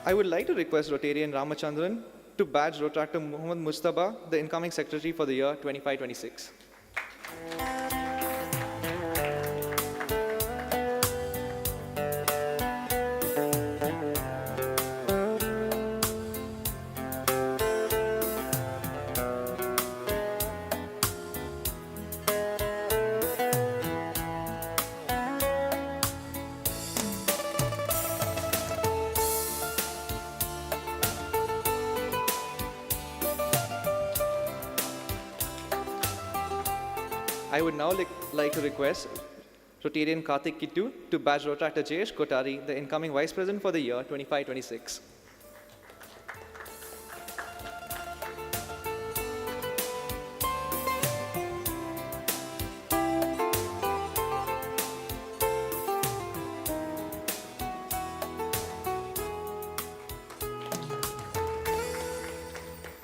I would like to request Rotarian Ramachandran to badge Rotaractor Muhammad Mustafa, the incoming secretary for the year 25-26. I would now like to request Rotarian Karthik Kittu to badge Rotaractor Jayesh Kotari, the incoming vice president for the year 25-26.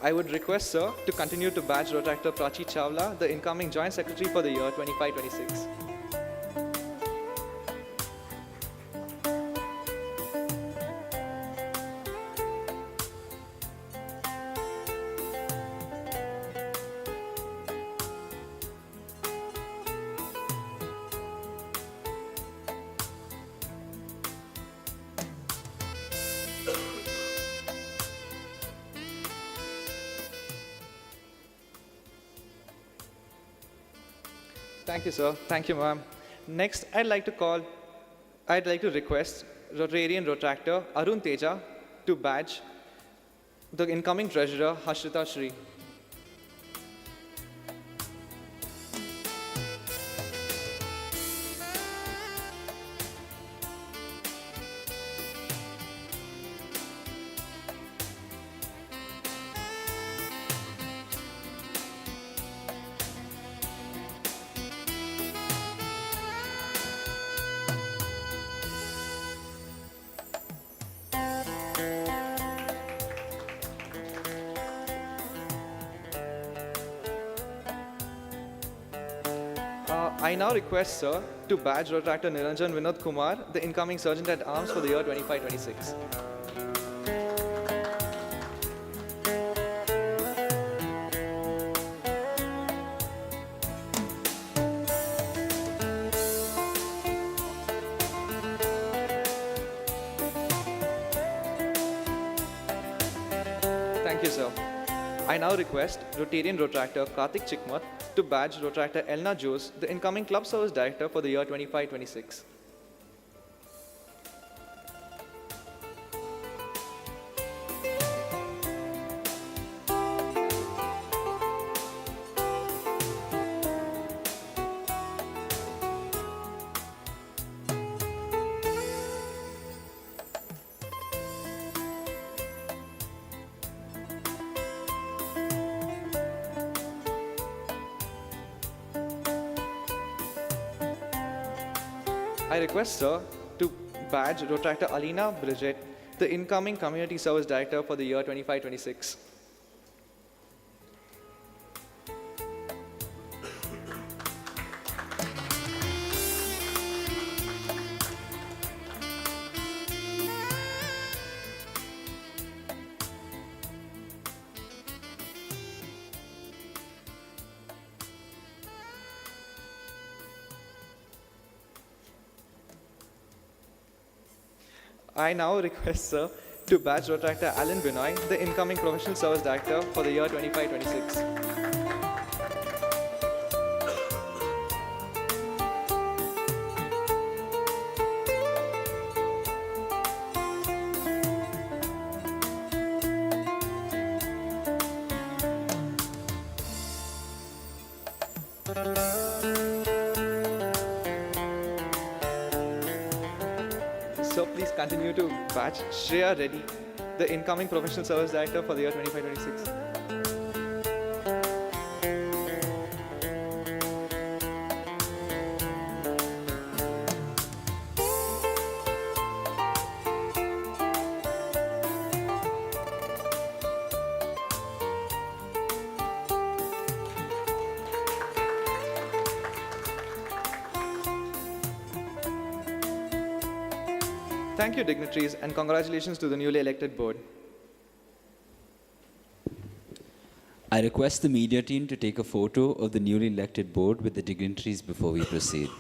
I would request, sir, to continue to badge Rotaractor Prachi Chawla, the incoming joint secretary for the year 25-26. Thank you, sir. Thank you, ma'am. Next, I'd like to request Rotarian Rotaractor Arun Teja to badge the incoming treasurer Hashrita Shri. I now request, sir, to badge Rotaractor Niranjan Vinod Kumar, the incoming Sergeant at Arms for the year 25-26. Thank you, sir. I now request Rotarian Rotaractor Karthik Chikmat to badge Rotaractor Elna Jose, the incoming Club Service Director for the year 25-26. I request, sir, to badge Rotaractor Alina Bridget, the incoming Community Service Director for the year 25-26. I now request, sir, to badge Rotaractor Alan Binoy, the incoming Professional Service Director for the year 25-26. So please continue to badge Shreya Reddy, the incoming Professional Service Director for the year 25-26. Thank you, dignitaries, and congratulations to the newly elected board. I request the media team to take a photo of the newly elected board with the dignitaries before we proceed.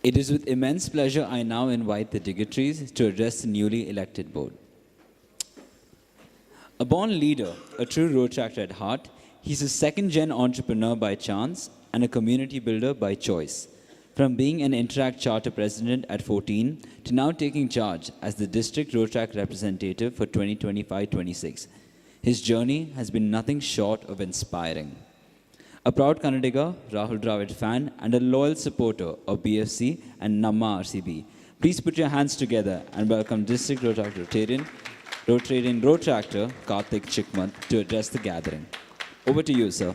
It is with immense pleasure I now invite the dignitaries to address the newly elected board. A born leader, a true Rotaractor at heart, he's a second-gen entrepreneur by chance and a community builder by choice. From being an Interact Charter President at 14 to now taking charge as the District Rotaract Representative for 2025-26, his journey has been nothing short of inspiring. A proud Kannadiga, Rahul Dravid fan, and a loyal supporter of BFC and Namma RCB. Please put your hands together and welcome District Rotarian Rotaractor Karthik Chikmat to address the gathering. Over to you, sir.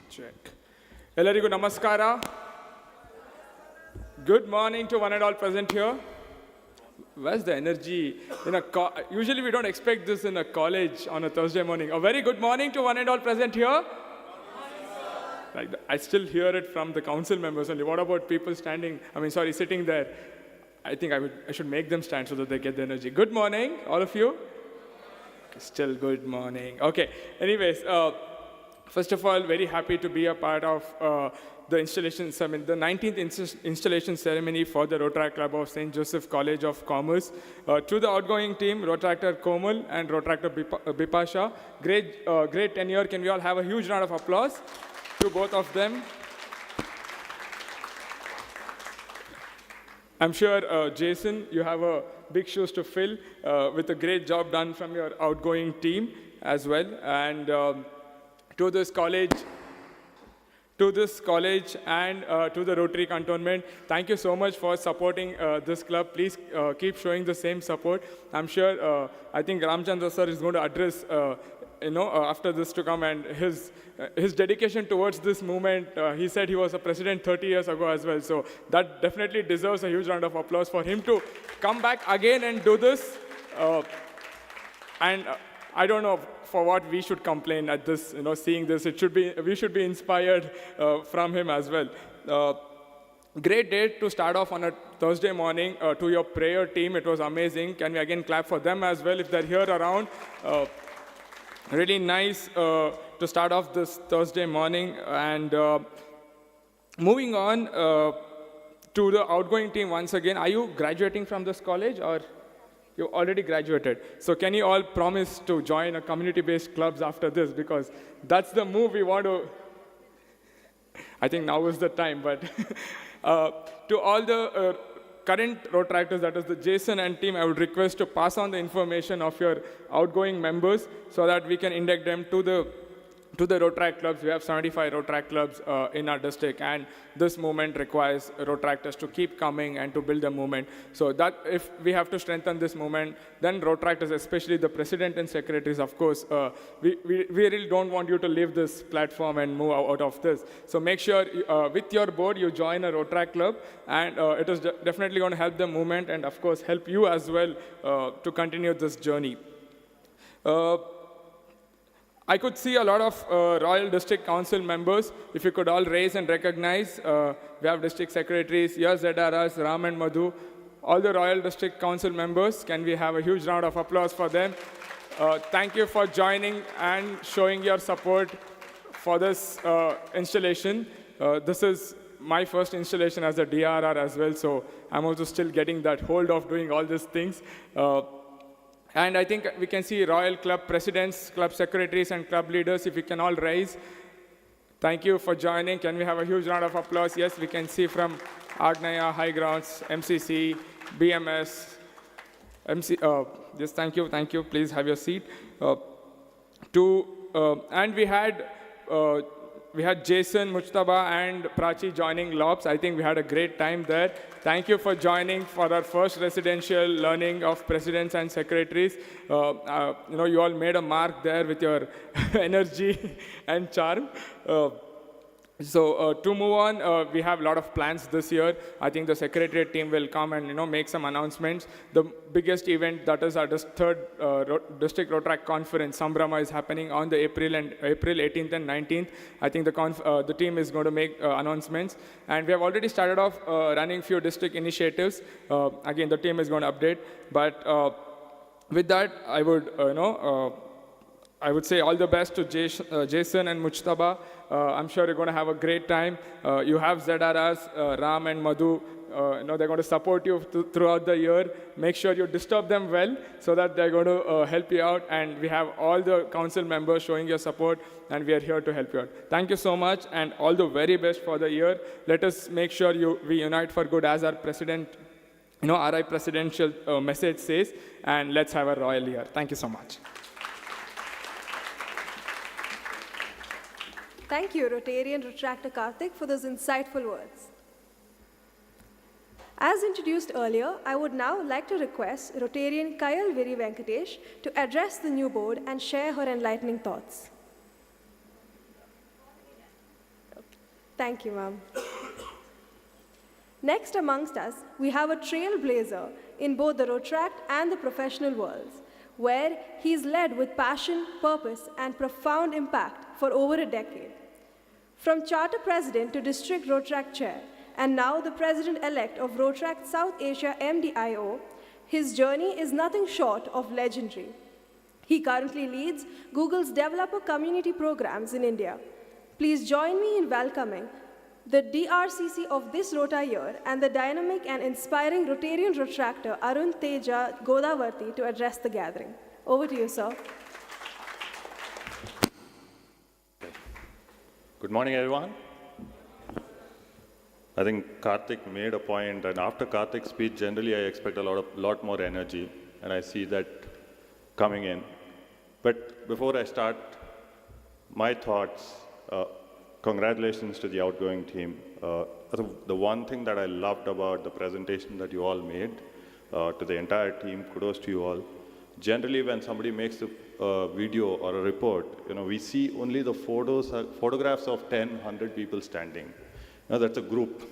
Check. Ellarigu namaskara. Good morning to one and all present here. Where's the energy? Usually we don't expect this in a college on a Thursday morning. A very good morning to one and all present here. I still hear it from the council members only. What about people sitting there? I think I should make them stand so that they get the energy. Good morning, all of you. Okay, still good morning. Okay, anyways, First of all, very happy to be a part of the installation, the 19th installation ceremony for the Rotaract Club of St. Joseph College of Commerce. To the outgoing team, Rotaractor Komal and Rotaractor Bipasha, great tenure. Can we all have a huge round of applause to both of them? I'm sure, Jason, you have a big shoes to fill with a great job done from your outgoing team as well. And to this college and to the Rotary Cantonment, thank you so much for supporting this club. Please keep showing the same support. I'm sure, I think Ramchandra sir is going to address, after this to come, and his dedication towards this movement. He said he was a president 30 years ago as well. So that definitely deserves a huge round of applause for him to come back again and do this. I don't know for what we should complain at this, seeing this. We should be inspired from him as well. Great day to start off on a Thursday morning. To your prayer team, it was amazing. Can we again clap for them as well if they're here around? Really nice to start off this Thursday morning. And moving on to the outgoing team once again. Are you graduating from this college, or you already graduated? So can you all promise to join a community-based clubs after this? Because that's the move we want to. I think now is the time. But to all the current Rotaractors, that is the Jason and team, I would request to pass on the information of your outgoing members so that we can induct them to the Rotaract clubs. We have 75 Rotaract clubs in our district, and this movement requires Rotaractors to keep coming and to build a movement. So that if we have to strengthen this movement, then Rotaractors, especially the president and secretaries, of course, we really don't want you to leave this platform and move out of this. So make sure with your board you join a Rotaract club, and it is definitely going to help the movement and, of course, help you as well to continue this journey. I could see a lot of Royal District Council members. If you could all raise and recognize, we have district secretaries, here ZRS, Ram and Madhu, all the Royal District Council members. Can we have a huge round of applause for them? Thank you for joining and showing your support for this installation. This is my first installation as a DRR as well, so I'm also still getting that hold of doing all these things. And I think we can see Royal Club presidents, club secretaries, and club leaders, if you can all rise. Thank you for joining. Can we have a huge round of applause? Yes, we can see from Agnaya, High Grounds, MCC, BMS, yes, thank you. Please have your seat. And we had Jason, Mujtaba, and Prachi joining LOPS. I think we had a great time there. Thank you for joining for our first residential learning of presidents and secretaries. You all made a mark there with your energy and charm. So to move on, we have a lot of plans this year. I think the secretariat team will come and make some announcements. The biggest event, that is our third district Rotaract conference, Sambrama, is happening on the April 18th and 19th. I think the team is going to make announcements, and we have already started off running few district initiatives. Again, the team is going to update. But with that, I would say all the best to Jason and Mujtaba. I'm sure you're going to have a great time. You have ZRS, Ram and Madhu. They're going to support you throughout the year. Make sure you disturb them well so that they're going to help you out. And we have all the council members showing your support, and we are here to help you out. Thank you so much, and all the very best for the year. Let us make sure we unite for good, as our president, RI presidential message says, and let's have a royal year. Thank you so much. Thank you, Rotarian Rotaractor Karthik, for those insightful words. As introduced earlier, I would now like to request Rotarian Kayal Viri Venkatesh to address the new board and share her enlightening thoughts. Thank you, ma'am. Next amongst us, we have a trailblazer in both the Rotaract and the professional worlds, where he's led with passion, purpose, and profound impact for over a decade. From charter president to district Rotaract chair, and now the president-elect of Rotaract South Asia MDIO, his journey is nothing short of legendary. He currently leads Google's developer community programs in India. Please join me in welcoming the DRCC of this Rota year and the dynamic and inspiring Rotarian Rotractor Arun Teja Godavarti to address the gathering. Over to you, sir. Good morning, everyone. I think Karthik made a point, and after Karthik's speech, generally I expect a lot more energy, and I see that coming in. But before I start, my thoughts, congratulations to the Outgoing team. The one thing that I loved about the presentation that you all made, to the entire team, kudos to you all. Generally, when somebody makes a video or a report, we see only the photographs of 10, 100 people standing. That's a group.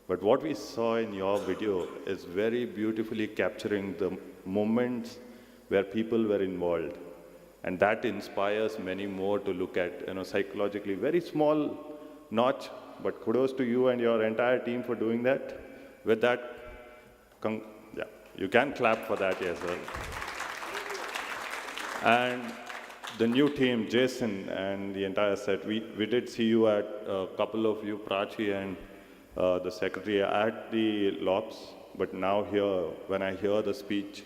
But what we saw in your video is very beautifully capturing the moments where people were involved. And that inspires many more to look at, psychologically, very small notch, but kudos to you and your entire team for doing that. With that, yeah, you can clap for that, yes, sir. And the new team, Jason and the entire set, we did see you at a couple of you, Prachi and the secretary, at the LOPS, but now here, when I hear the speech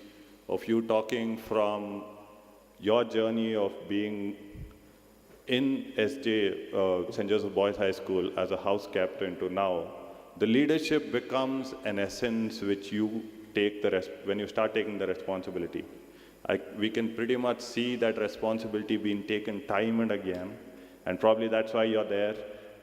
of you talking from your journey of being in SJ, St. Joseph Boys High School, as a house captain to now, the leadership becomes an essence which you take when you start taking the responsibility. We can pretty much see that responsibility being taken time and again, and probably that's why you're there.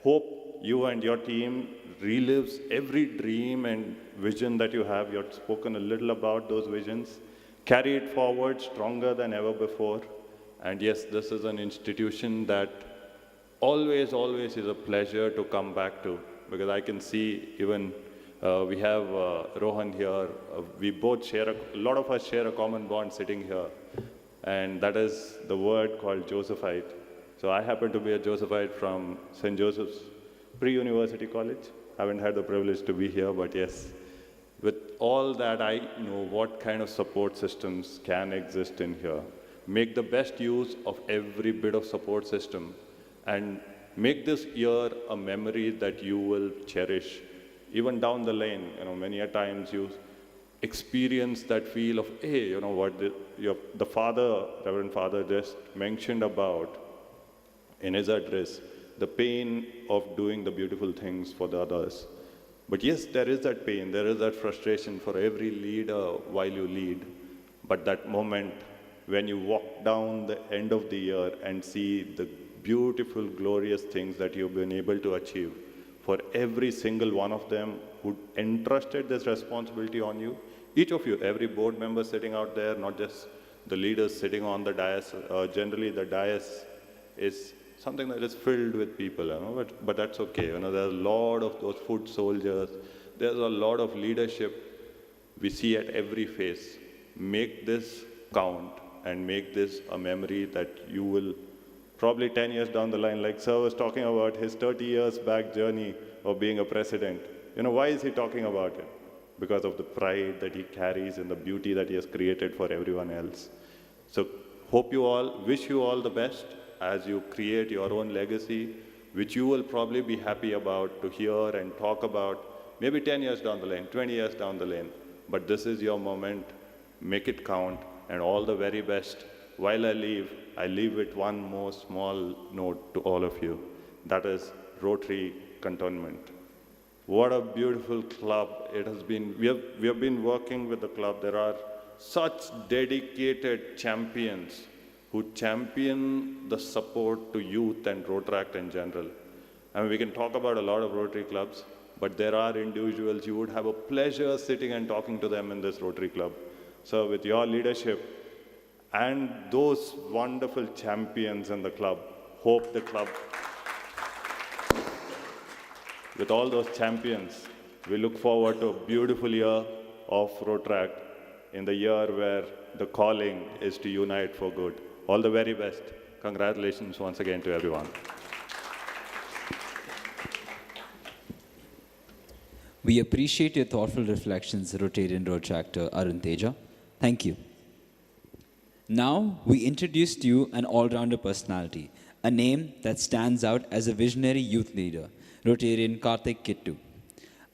Hope you and your team relives every dream and vision that you have. You've spoken a little about those visions. Carry it forward stronger than ever before. And yes, this is an institution that always is a pleasure to come back to, because I can see even we have Rohan here. We both share, a lot of us share a common bond sitting here. And that is the word called Josephite. So I happen to be a Josephite from St. Joseph's Pre-University College. I haven't had the privilege to be here, but yes. With all that, I know what kind of support systems can exist in here. Make the best use of every bit of support system and make this year a memory that you will cherish. Even down the lane, many a times you experience that feel of, hey, what the father, Reverend Father, just mentioned about in his address, the pain of doing the beautiful things for the others. But yes, there is that pain, there is that frustration for every leader while you lead. But that moment when you walk down the end of the year and see the beautiful, glorious things that you've been able to achieve, for every single one of them who entrusted this responsibility on you, each of you, every board member sitting out there, not just the leaders sitting on the dais. Generally, the dais is something that is filled with people, but that's okay. There's a lot of those foot soldiers. There's a lot of leadership we see at every face. Make this count and make this a memory that you will probably 10 years down the line, like Sir was talking about his 30 years back journey of being a president. Why is he talking about it? Because of the pride that he carries and the beauty that he has created for everyone else. So wish you all the best as you create your own legacy, which you will probably be happy about to hear and talk about maybe 10 years down the lane, 20 years down the lane. But this is your moment. Make it count, and all the very best. While I leave with one more small note to all of you. That is Rotary Cantonment. What a beautiful club it has been. We have been working with the club. There are such dedicated champions who champion the support to youth and Rotaract in general. We can talk about a lot of Rotary clubs, but there are individuals you would have a pleasure sitting and talking to them in this Rotary club. So with your leadership and those wonderful champions in the club, hope the club, with all those champions, we look forward to a beautiful year of Rotaract in the year where the calling is to unite for good. All the very best. Congratulations once again to everyone. We appreciate your thoughtful reflections, Rotarian Rotractor Arun Teja. Thank you. Now, we introduce to you an all-rounder personality, a name that stands out as a visionary youth leader, Rotarian Karthik Kittu.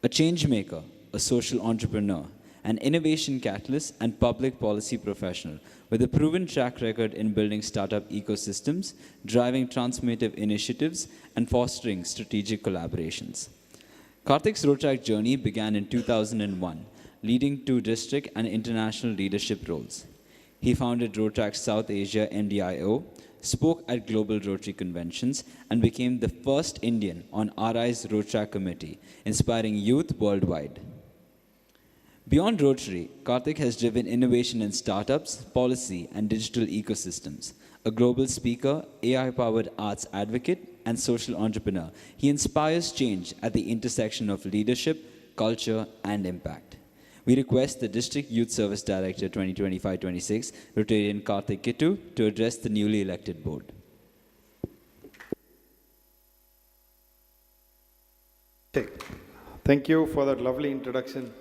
A change maker, a social entrepreneur, an innovation catalyst and public policy professional with a proven track record in building startup ecosystems, driving transformative initiatives, and fostering strategic collaborations. Karthik's Rotaract journey began in 2001, leading to district and international leadership roles. He founded Rotaract South Asia NDIO, spoke at global Rotary conventions, and became the first Indian on RI's Rotaract committee, inspiring youth worldwide. Beyond Rotary, Karthik has driven innovation in startups, policy, and digital ecosystems. A global speaker, AI-powered arts advocate, and social entrepreneur, he inspires change at the intersection of leadership, culture, and impact. We request the District Youth Service Director 2025-26, Rotarian Karthik Kittu, to address the newly elected board. Thank you for that lovely introduction.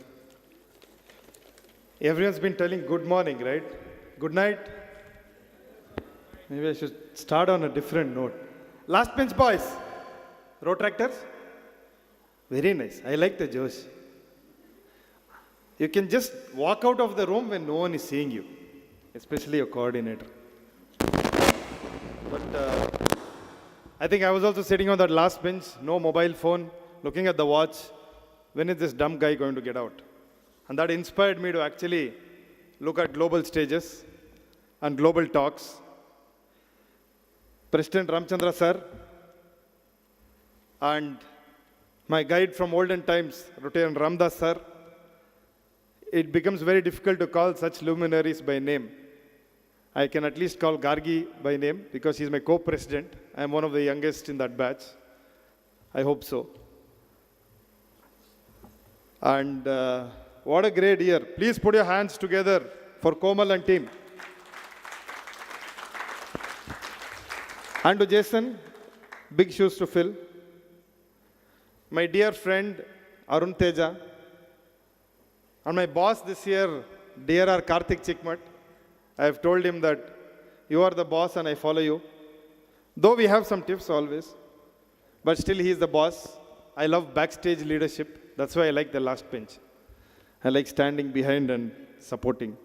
Everyone's been telling good morning, right? Good night. Maybe I should start on a different note. Last bench boys, Rotaractors. Very nice. I like the Josh. You can just walk out of the room when no one is seeing you, especially your coordinator. But I think I was also sitting on that last bench, no mobile phone, looking at the watch. When is this dumb guy going to get out? And that inspired me to actually look at global stages and global talks. President Ramchandra sir and my guide from olden times, Rotarian Ramdas sir. It becomes very difficult to call such luminaries by name. I can at least call Gargi by name because he's my co-president. I'm one of the youngest in that batch. I hope so. And what a great year. Please put your hands together for Komal and team. And to Jason, big shoes to fill. My dear friend Arun Teja, and my boss this year, DRR Karthik Chikmat. I have told him that you are the boss and I follow you. Though we have some tips always, but still he is the boss. I love backstage leadership. That's why I like the last bench. I like standing behind and supporting.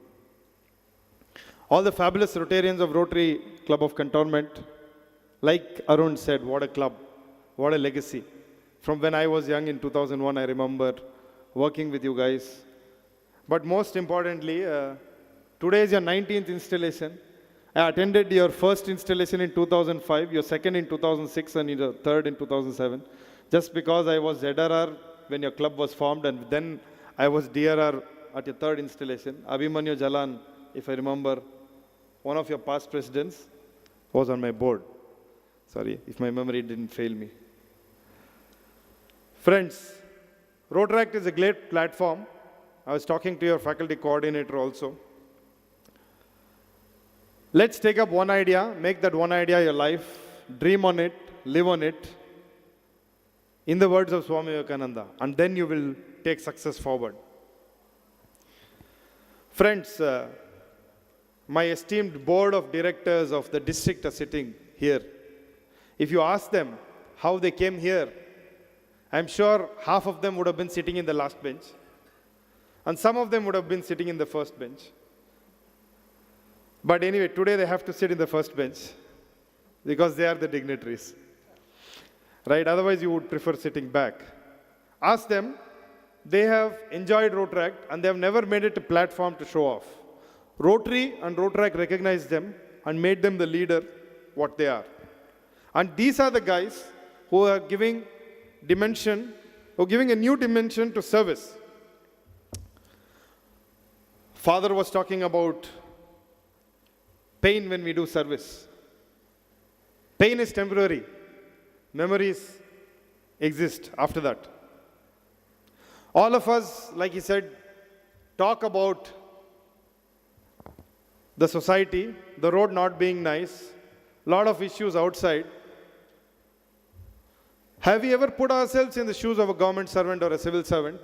All the fabulous Rotarians of Rotary Club of Cantonment, like Arun said, what a club, what a legacy. From when I was young in 2001, I remember working with you guys. But most importantly, today is your 19th installation. I attended your first installation in 2005, your second in 2006, and your third in 2007. Just because I was ZRR when your club was formed, and then I was DRR at your third installation. Abhimanyu Jalan, if I remember, one of your past presidents, was on my board. Sorry, if my memory didn't fail me. Friends, Rotaract is a great platform. I was talking to your faculty coordinator also. Let's take up one idea, make that one idea your life, dream on it, live on it, in the words of Swami Vivekananda, and then you will take success forward. Friends, my esteemed board of directors of the district are sitting here. If you ask them how they came here, I'm sure half of them would have been sitting in the last bench. And some of them would have been sitting in the first bench. But anyway, today they have to sit in the first bench because they are the dignitaries. Right? Otherwise, you would prefer sitting back. Ask them, they have enjoyed Rotaract and they have never made it a platform to show off. Rotary and Rotaract recognized them and made them the leader, what they are. And these are the guys who are giving dimension, who are giving a new dimension to service. Father was talking about pain when we do service. Pain is temporary. Memories exist after that. All of us, like he said, talk about the society, the road not being nice, a lot of issues outside. Have we ever put ourselves in the shoes of a government servant or a civil servant?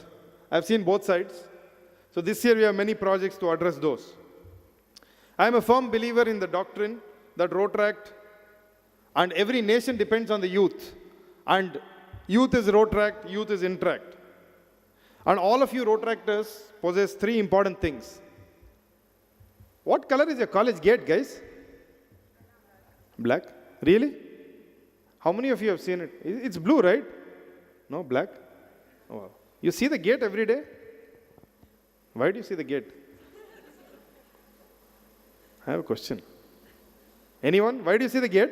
I've seen both sides. So this year we have many projects to address those. I am a firm believer in the doctrine that Rotaract and every nation depends on the youth. And youth is Rotaract, youth is Interact. And all of you Rotaractors possess three important things. What color is your college gate, guys? Black? Really? How many of you have seen it? It's blue, right? No, black? Oh. You see the gate every day? Why do you see the gate? I have a question. Anyone? Why do you see the gate?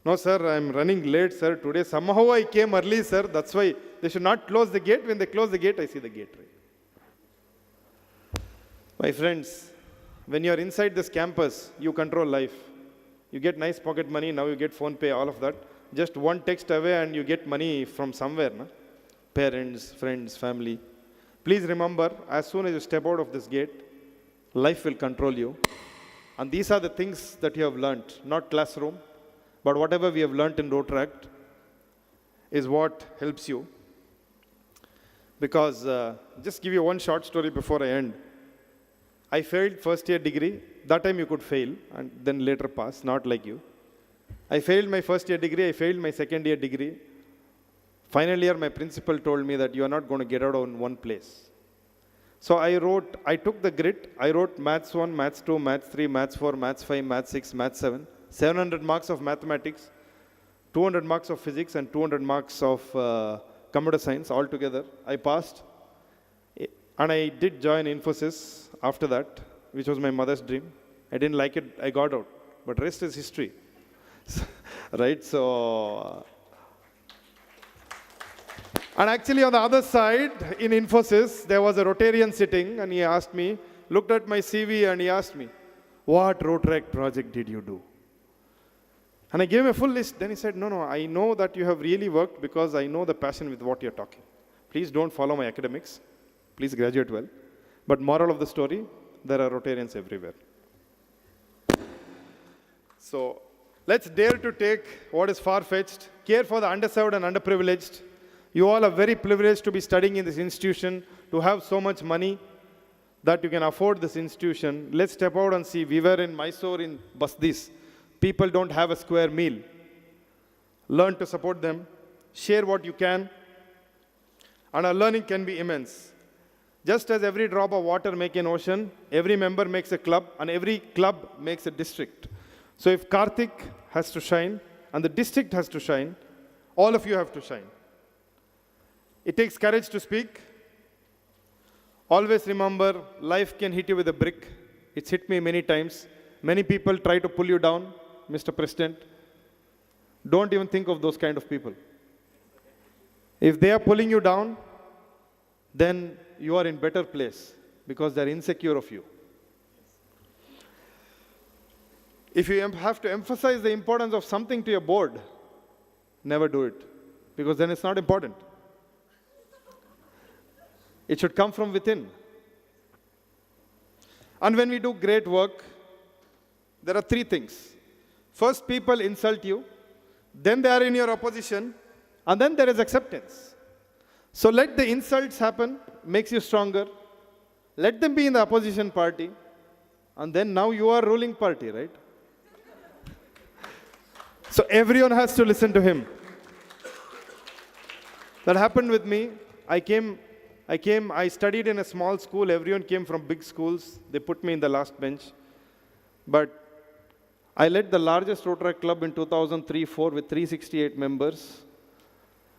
No, sir, I'm running late, sir. Today somehow I came early, sir. That's why they should not close the gate. When they close the gate, I see the gate. Right? My friends, when you're inside this campus, you control life. You get nice pocket money, now you get phone pay, all of that. Just one text away and you get money from somewhere. No? Parents, friends, family. Please remember, as soon as you step out of this gate, life will control you. And these are the things that you have learned, not classroom, but whatever we have learned in Rotaract is what helps you. Because, just give you one short story before I end. I failed first year degree. That time you could fail and then later pass, not like you. I failed my first year degree, I failed my second year degree. Final year, my principal told me that you are not going to get out in one place. So I took the grit, I wrote Maths 1, Maths 2, Maths 3, Maths 4, Maths 5, Maths 6, Maths 7, 700 marks of mathematics, 200 marks of physics and 200 marks of computer science altogether. I passed and I did join Infosys after that, which was my mother's dream. I didn't like it, I got out, but rest is history. Right, so... And actually on the other side, in Infosys, there was a Rotarian sitting and he asked me, looked at my CV and he asked me, what Rotaract project did you do? And I gave him a full list. Then he said, no, I know that you have really worked because I know the passion with what you're talking. Please don't follow my academics. Please graduate well. But moral of the story, there are Rotarians everywhere. So let's dare to take what is far-fetched, care for the underserved and underprivileged. You all are very privileged to be studying in this institution, to have so much money that you can afford this institution. Let's step out and see. We were in Mysore in Basdis. People don't have a square meal. Learn to support them. Share what you can. And our learning can be immense. Just as every drop of water makes an ocean, every member makes a club, and every club makes a district. So if Karthik has to shine, and the district has to shine, all of you have to shine. It takes courage to speak. Always remember, life can hit you with a brick. It's hit me many times. Many people try to pull you down, Mr. President. Don't even think of those kind of people. If they are pulling you down, then you are in better place because they're insecure of you. If you have to emphasize the importance of something to your board, never do it because then it's not important. It should come from within. And when we do great work, there are three things. First, people insult you, then they are in your opposition, and then there is acceptance. So let the insults happen, makes you stronger. Let them be in the opposition party, and then now you are ruling party, right? So everyone has to listen to him. That happened with me. I studied in a small school. Everyone came from big schools. They put me in the last bench. But I led the largest Rotaract club in 2003-04 with 368 members.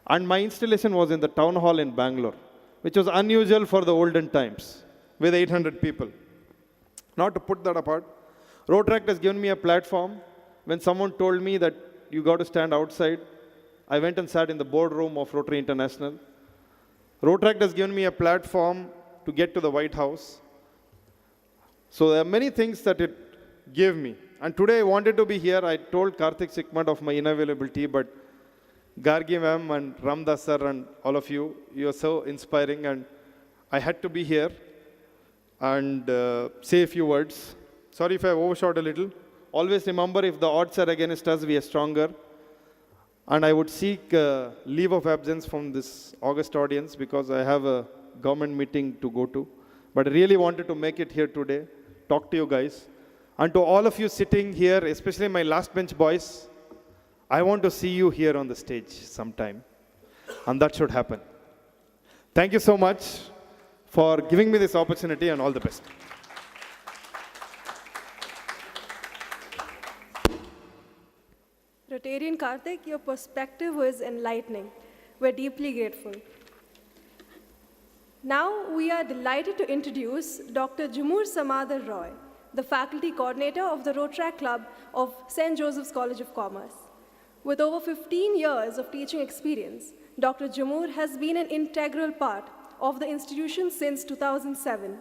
And my installation was in the town hall in Bangalore, which was unusual for the olden times, with 800 people. Not to put that apart, Rotaract has given me a platform. When someone told me that you got to stand outside, I went and sat in the boardroom of Rotary International. Rotaract has given me a platform to get to the White House. So there are many things that it gave me. And today I wanted to be here. I told Karthik Sikmat of my unavailability, but Gargi ma'am and Ramdas sir and all of you, you are so inspiring, and I had to be here and say a few words. Sorry if I overshot a little. Always remember, if the odds are against us, we are stronger. And I would seek leave of absence from this August audience because I have a government meeting to go to. But I really wanted to make it here today talk to you guys. And to all of you sitting here, especially my last bench boys, I want to see you here on the stage sometime. And that should happen. Thank you so much for giving me this opportunity, and all the best. Rotarian Karthik, your perspective was enlightening. We're deeply grateful. Now we are delighted to introduce Dr. Jumur Samadar Roy, the faculty coordinator of the Rotaract Club of St. Joseph's College of Commerce. With over 15 years of teaching experience, Dr. Jumur has been an integral part of the institution since 2007.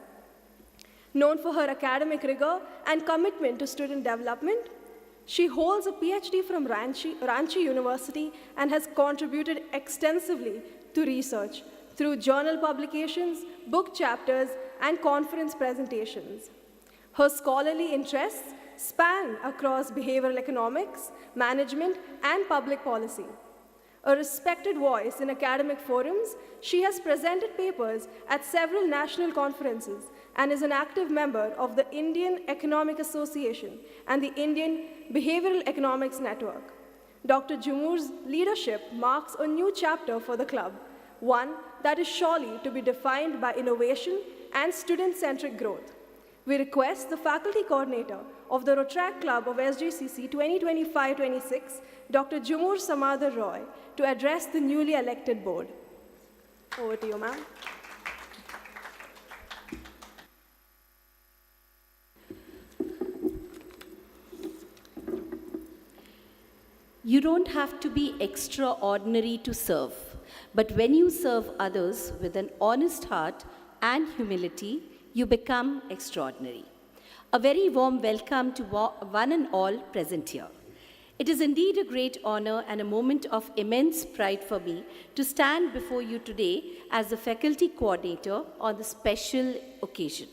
Known for her academic rigor and commitment to student development, she holds a PhD from Ranchi University and has contributed extensively to research through journal publications, book chapters, and conference presentations. Her scholarly interests span across behavioral economics, management, and public policy. A respected voice in academic forums, she has presented papers at several national conferences and is an active member of the Indian Economic Association and the Indian Behavioral Economics Network. Dr. Jumur's leadership marks a new chapter for the club, one that is surely to be defined by innovation and student-centric growth. We request the faculty coordinator of the Rotaract Club of SJCC 2025-26, Dr. Jumur Samadar Roy, to address the newly elected board. Over to you, ma'am. You don't have to be extraordinary to serve, but when you serve others with an honest heart and humility, you become extraordinary. A very warm welcome to one and all present here. It is indeed a great honor and a moment of immense pride for me to stand before you today as the faculty coordinator on the special occasion,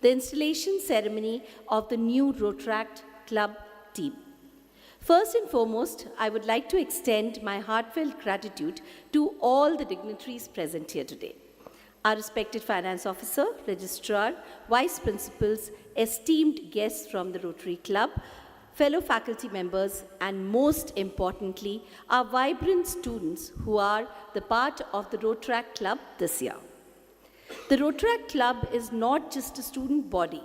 the installation ceremony of the new Rotaract Club team. First and foremost, I would like to extend my heartfelt gratitude to all the dignitaries present here today. Our respected finance officer, registrar, vice principals, esteemed guests from the Rotary Club, fellow faculty members, and most importantly, our vibrant students who are the part of the Rotaract Club this year. The Rotaract Club is not just a student body,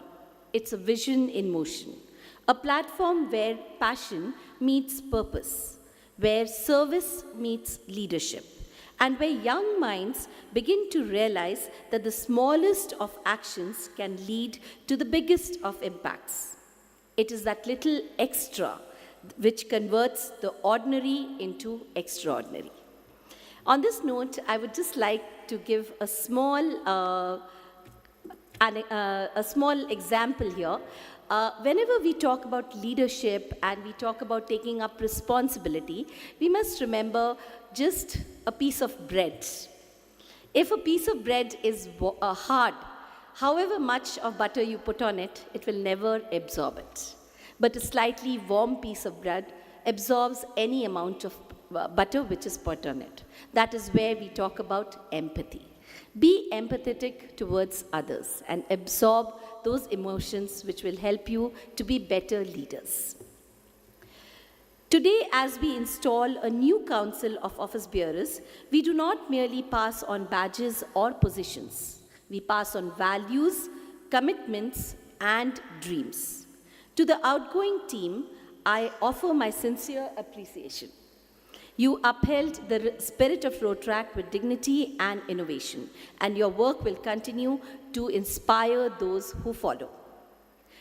it's a vision in motion, a platform where passion meets purpose, where service meets leadership, and where young minds begin to realize that the smallest of actions can lead to the biggest of impacts. It is that little extra which converts the ordinary into extraordinary. On this note, I would just like to give a small example here. Whenever we talk about leadership and we talk about taking up responsibility, we must remember just a piece of bread. If a piece of bread is hard, however much of butter you put on it, it will never absorb it. But a slightly warm piece of bread absorbs any amount of butter which is put on it. That is where we talk about empathy. Be empathetic towards others and absorb those emotions which will help you to be better leaders. Today, as we install a new council of office bearers, we do not merely pass on badges or positions. We pass on values, commitments, and dreams. To the outgoing team, I offer my sincere appreciation. You upheld the spirit of Rotaract with dignity and innovation, and your work will continue to inspire those who follow.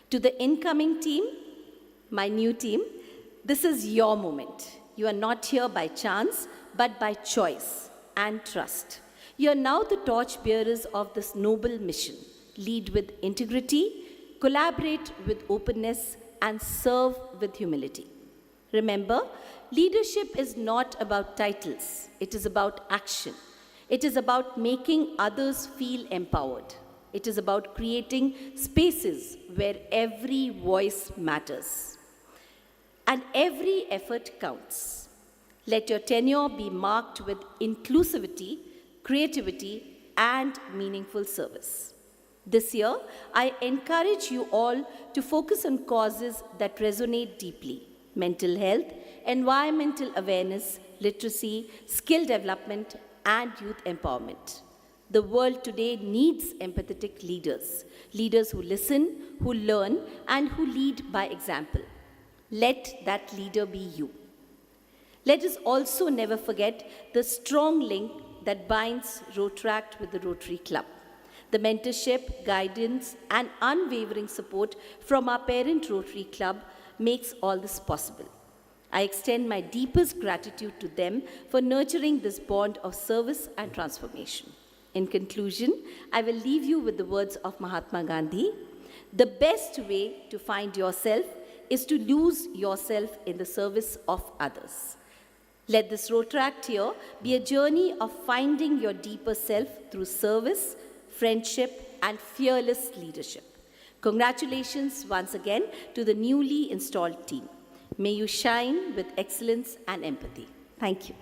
To the incoming team, my new team, this is your moment. You are not here by chance, but by choice and trust. You are now the torch bearers of this noble mission. Lead with integrity, collaborate with openness, and serve with humility. Remember, leadership is not about titles. It is about action. It is about making others feel empowered. It is about creating spaces where every voice matters. And every effort counts. Let your tenure be marked with inclusivity, creativity, and meaningful service. This year, I encourage you all to focus on causes that resonate deeply: mental health, environmental awareness, literacy, skill development, and youth empowerment. The world today needs empathetic leaders, leaders who listen, who learn, and who lead by example. Let that leader be you. Let us also never forget the strong link that binds Rotaract with the Rotary Club. The mentorship, guidance, and unwavering support from our parent Rotary Club makes all this possible. I extend my deepest gratitude to them for nurturing this bond of service and transformation. In conclusion, I will leave you with the words of Mahatma Gandhi: the best way to find yourself is to lose yourself in the service of others. Let this Rotaract year be a journey of finding your deeper self through service, friendship, and fearless leadership. Congratulations once again to the newly installed team. May you shine with excellence and empathy. Thank you.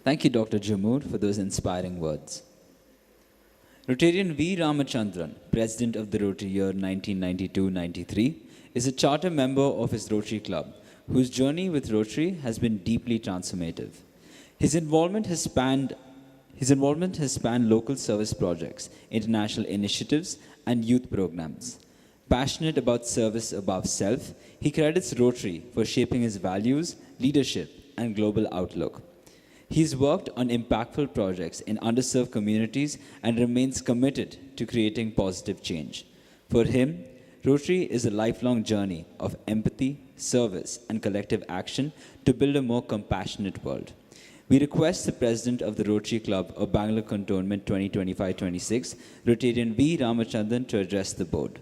Thank you, Dr. Jamur, for those inspiring words. Rotarian V. Ramachandran, President of the Rotary year 1992-93, is a charter member of his Rotary Club, whose journey with Rotary has been deeply transformative. His involvement has spanned local service projects, international initiatives, and youth programs. Passionate about service above self, he credits Rotary for shaping his values, leadership, and global outlook. He's worked on impactful projects in underserved communities and remains committed to creating positive change. For him, Rotary is a lifelong journey of empathy, service, and collective action to build a more compassionate world. We request the President of the Rotary Club of Bangalore Cantonment 2025-26, Rotarian V. Ramachandran, to address the board.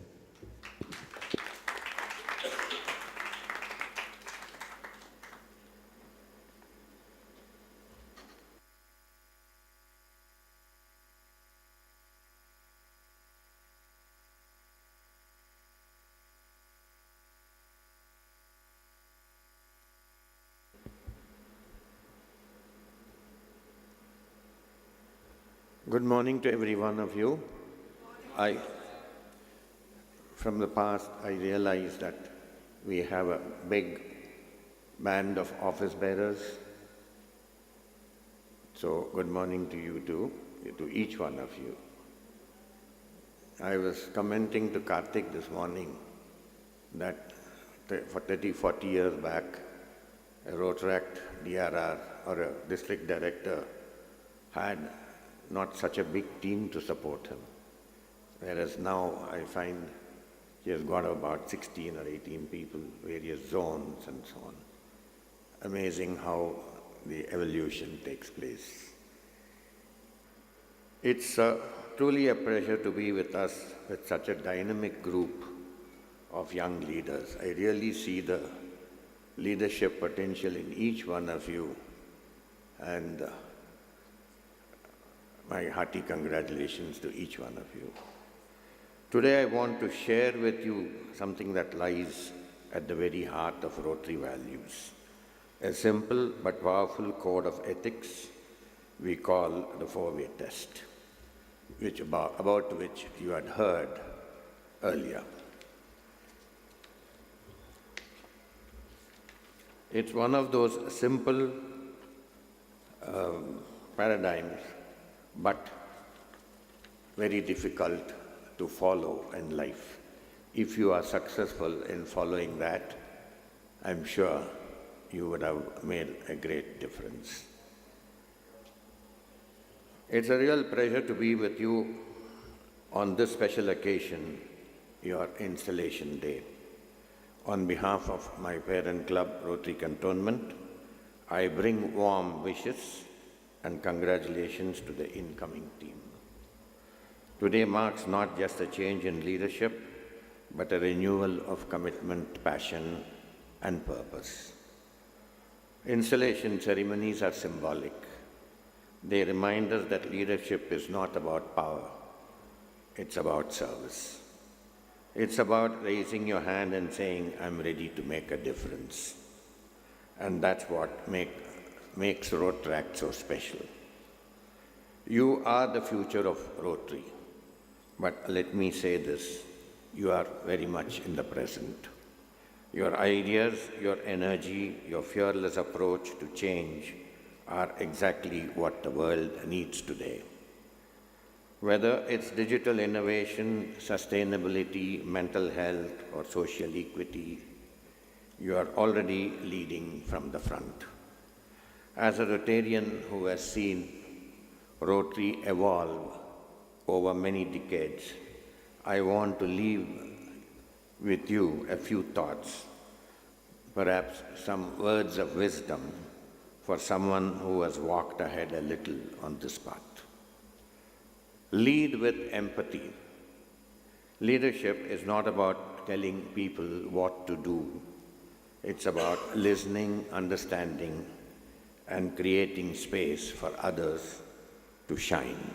Good morning to every one of you. From the past, I realized that we have a big band of office bearers. So good morning to you too, to each one of you. I was commenting to Karthik this morning that for 30, 40 years back, a Rotaract DRR or a district director had not such a big team to support him. Whereas now I find he has got about 16 or 18 people, various zones and so on. Amazing how the evolution takes place. It's truly a pleasure to be with us with such a dynamic group of young leaders. I really see the leadership potential in each one of you, and my hearty congratulations to each one of you. Today I want to share with you something that lies at the very heart of Rotary values. A simple but powerful code of ethics we call the four-way test, about which you had heard earlier. It's one of those simple paradigms, but very difficult to follow in life. If you are successful in following that, I'm sure you would have made a great difference. It's a real pleasure to be with you on this special occasion, your installation day. On behalf of my parent club, Rotary Cantonment, I bring warm wishes and congratulations to the incoming team. Today marks not just a change in leadership, but a renewal of commitment, passion, and purpose. Installation ceremonies are symbolic. They remind us that leadership is not about power, it's about service. It's about raising your hand and saying, I'm ready to make a difference. And that's what makes Rotaract so special. You are the future of Rotary. But let me say this, you are very much in the present. Your ideas, your energy, your fearless approach to change are exactly what the world needs today. Whether it's digital innovation, sustainability, mental health, or social equity, you are already leading from the front. As a Rotarian who has seen Rotary evolve over many decades, I want to leave with you a few thoughts, perhaps some words of wisdom for someone who has walked ahead a little on this path. Lead with empathy. Leadership is not about telling people what to do. It's about listening, understanding, and creating space for others to shine.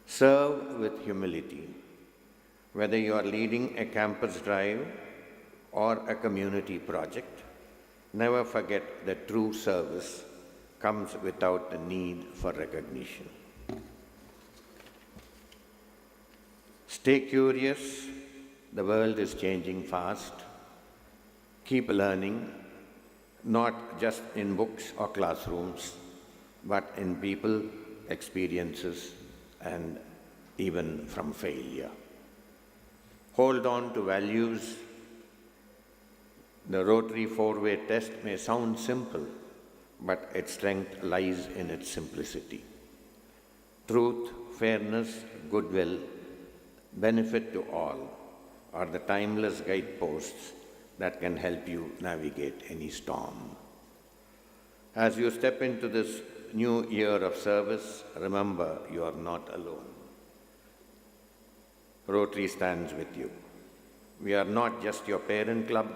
Serve with humility. Whether you are leading a campus drive or a community project, never forget that true service comes without the need for recognition. Stay curious. The world is changing fast. Keep learning, not just in books or classrooms, but in people, experiences, and even from failure. Hold on to values. The Rotary four-way test may sound simple, but its strength lies in its simplicity. Truth, fairness, goodwill, benefit to all are the timeless guideposts that can help you navigate any storm. As you step into this new year of service, remember you are not alone. Rotary stands with you. We are not just your parent club,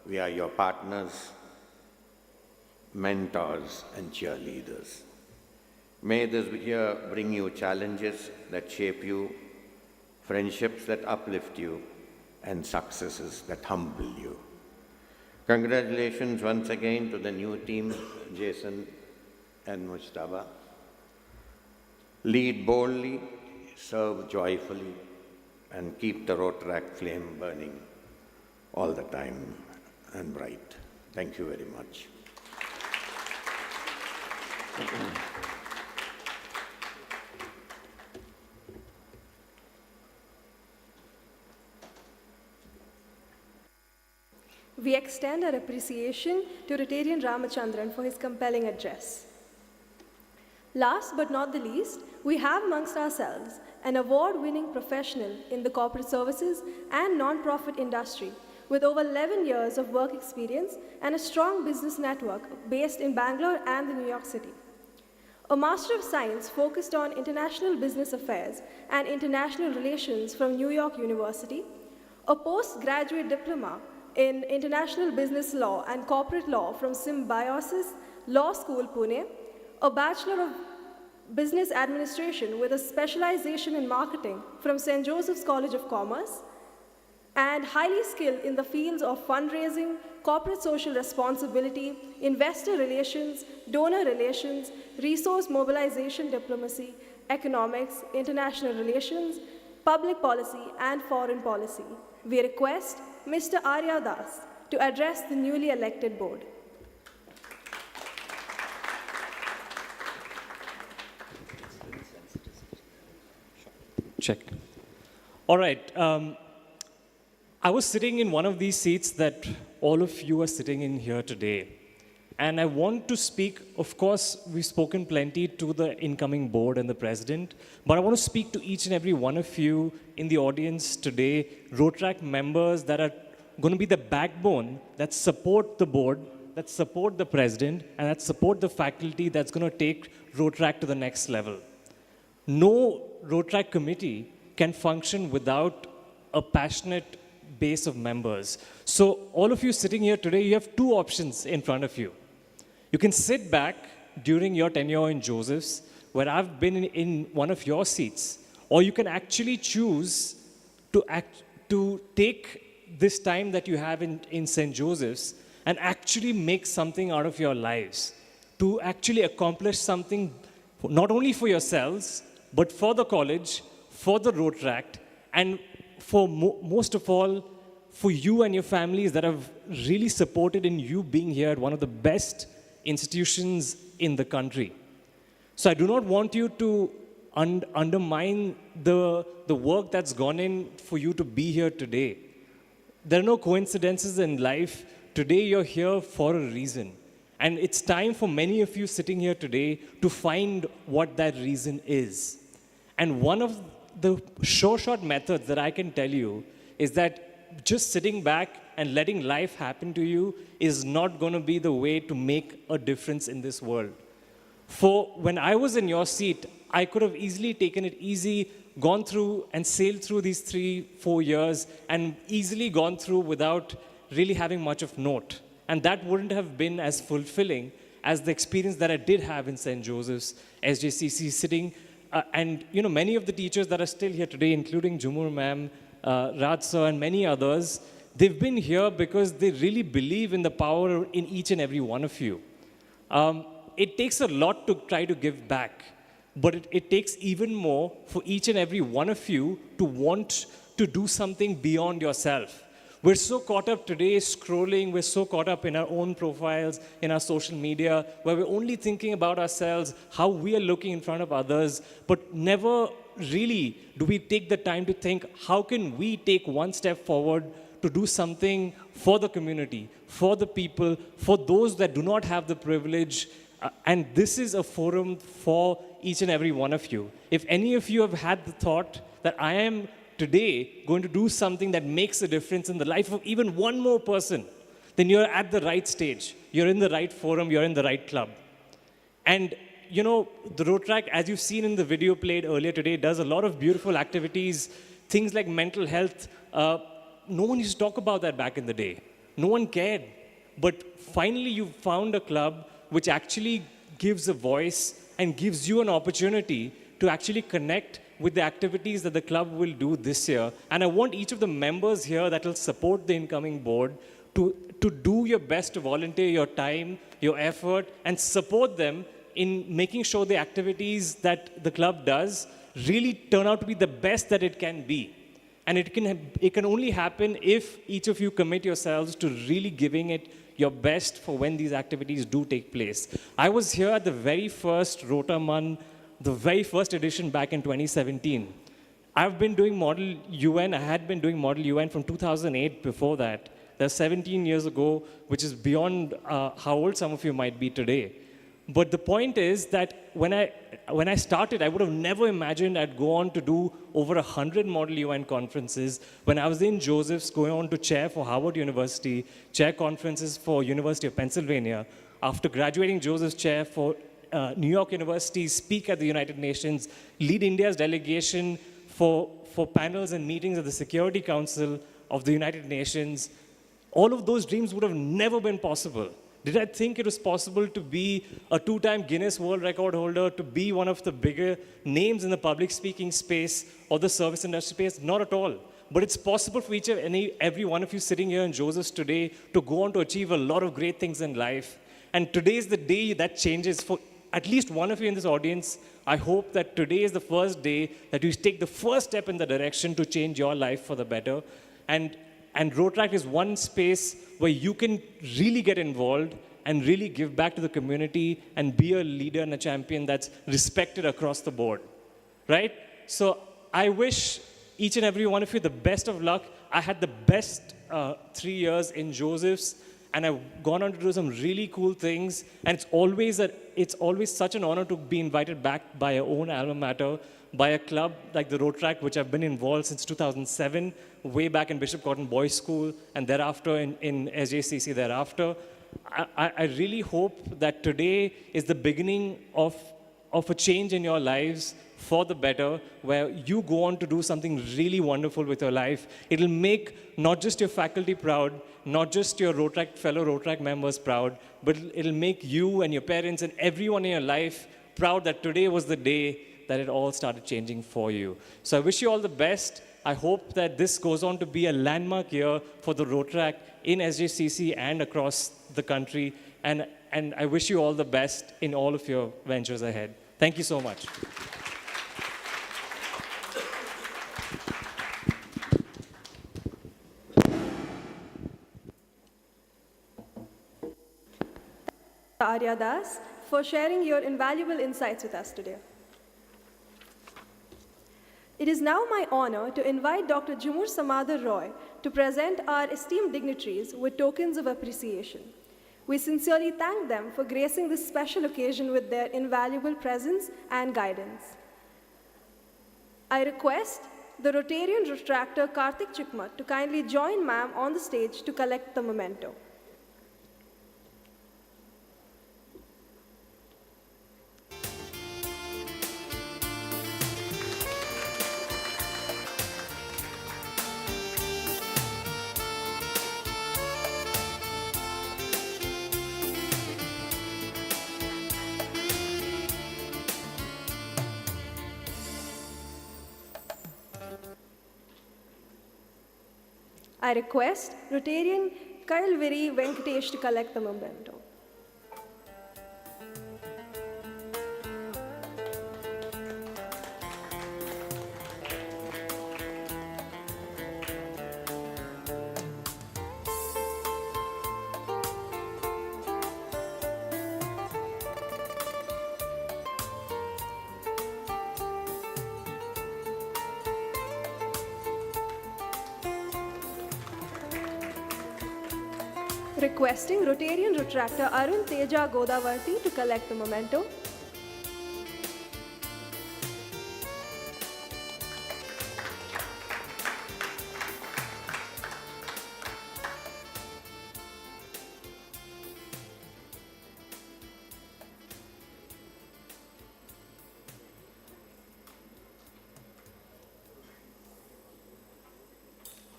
we are your partners, mentors, and cheerleaders. May this year bring you challenges that shape you, friendships that uplift you, and successes that humble you. Congratulations once again to the new team, Jason and Mujtaba. Lead boldly, serve joyfully, and keep the Rotaract flame burning all the time and bright. Thank you very much. We extend our appreciation to Rotarian Ramachandran for his compelling address. Last but not the least, we have amongst ourselves an award-winning professional in the corporate services and non-profit industry with over 11 years of work experience and a strong business network based in Bangalore and the New York City. A Master of Science focused on international business affairs and international relations from New York University, a postgraduate diploma in International Business Law and Corporate Law from Symbiosis Law School, Pune, a Bachelor of Business Administration with a specialization in marketing from St. Joseph's College of Commerce, and highly skilled in the fields of fundraising, corporate social responsibility, investor relations, donor relations, resource mobilization diplomacy, economics, international relations, public policy, and foreign policy. We request Mr. Arya Das to address the newly elected board. Check. All right. I was sitting in one of these seats that all of you are sitting in here today. And I want to speak, of course, we've spoken plenty to the incoming board and the president, but I want to speak to each and every one of you in the audience today, Rotaract members that are going to be the backbone that support the board, that support the president, and that support the faculty that's going to take Rotaract to the next level. No Rotaract committee can function without a passionate base of members. So all of you sitting here today, you have two options in front of you. You can sit back during your tenure in Joseph's, where I've been in one of your seats, or you can actually choose to take this time that you have in St. Joseph's and actually make something out of your lives, to actually accomplish something not only for yourselves, but for the college, for the Rotaract, and for most of all, for you and your families that have really supported in you being here at one of the best institutions in the country. So I do not want you to undermine the work that's gone in for you to be here today. There are no coincidences in life. Today you're here for a reason. And it's time for many of you sitting here today to find what that reason is. And one of the short methods that I can tell you is that just sitting back and letting life happen to you is not going to be the way to make a difference in this world. For when I was in your seat, I could have easily taken it easy, gone through and sailed through these 3-4 years and easily gone through without really having much of note. And that wouldn't have been as fulfilling as the experience that I did have in St. Joseph's, SJCC, sitting, and many of the teachers that are still here today, including Jumur ma'am, Raj sir, and many others, they've been here because they really believe in the power in each and every one of you. It takes a lot to try to give back, but it takes even more for each and every one of you to want to do something beyond yourself. We're so caught up today scrolling, we're so caught up in our own profiles, in our social media, where we're only thinking about ourselves, how we are looking in front of others, but never really do we take the time to think, how can we take one step forward to do something for the community, for the people, for those that do not have the privilege. And this is a forum for each and every one of you. If any of you have had the thought that I am today going to do something that makes a difference in the life of even one more person, then you're at the right stage. You're in the right forum. You're in the right club. And, the Rotaract, as you've seen in the video played earlier today, does a lot of beautiful activities, things like mental health. No one used to talk about that back in the day. No one cared. But finally, you found a club which actually gives a voice and gives you an opportunity to actually connect with the activities that the club will do this year. And I want each of the members here that will support the incoming board to do your best to volunteer your time, your effort, and support them in making sure the activities that the club does really turn out to be the best that it can be. And it can only happen if each of you commit yourselves to really giving it your best for when these activities do take place. I was here at the very first Rotaman, the very first edition back in 2017. I've been doing Model UN. I had been doing Model UN from 2008 before that. That's 17 years ago, which is beyond how old some of you might be today. But the point is that when I started, I would have never imagined I'd go on to do over 100 Model UN conferences. When I was in Joseph's, going on to chair for Harvard University, chair conferences for University of Pennsylvania. After graduating Joseph's, chair for New York University, speak at the United Nations, lead India's delegation for panels and meetings at the Security Council of the United Nations. All of those dreams would have never been possible. Did I think it was possible to be a 2-time Guinness World Record holder, to be one of the bigger names in the public speaking space or the service industry space? Not at all. But it's possible for each and every one of you sitting here in Joseph's today to go on to achieve a lot of great things in life. And today is the day that changes for at least one of you in this audience. I hope that today is the first day that you take the first step in the direction to change your life for the better. And Rotaract is one space where you can really get involved and really give back to the community and be a leader and a champion that's respected across the board, right? So I wish each and every one of you the best of luck. I had the best 3 years in Joseph's, and I've gone on to do some really cool things. And it's always such an honor to be invited back by your own alma mater, by a club like the Rotaract, which I've been involved since 2007, way back in Bishop Cotton Boys School, and thereafter in SJCC thereafter. I really hope that today is the beginning of a change in your lives for the better, where you go on to do something really wonderful with your life. It'll make not just your faculty proud, not just your fellow Rotaract members proud, but it'll make you and your parents and everyone in your life proud that today was the day that it all started changing for you. So I wish you all the best. I hope that this goes on to be a landmark year for the Rotaract in SJCC and across the country. And I wish you all the best in all of your ventures ahead. Thank you so much. Arya Das, for sharing your invaluable insights with us today. It is now my honor to invite Dr. Jumur Samadar Roy to present our esteemed dignitaries with tokens of appreciation. We sincerely thank them for gracing this special occasion with their invaluable presence and guidance. I request the Rotarian retractor Karthik Chikmat to kindly join ma'am on the stage to collect the memento. I request Rotarian Kailviri Venkatesh to collect the memento. Requesting Rotarian retractor Arun Teja Godavarti to collect the memento.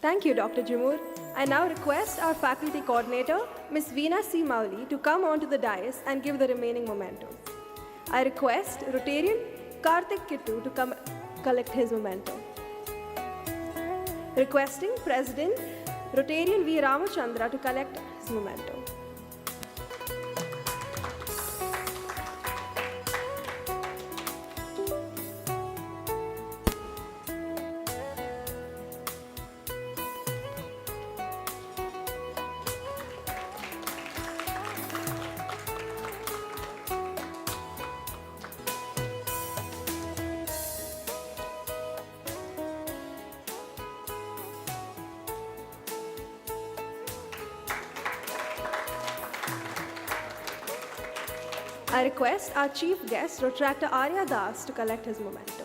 Thank you, Dr. Jumur. I now request our faculty coordinator, Ms. Veena C. Mauli, to come onto the dais and give the remaining mementos. I request Rotarian Karthik Kittu to come collect his memento. Requesting President Rotarian V. Ramachandra to collect his memento. I request our chief guest, Retractor Arya Das, to collect his memento.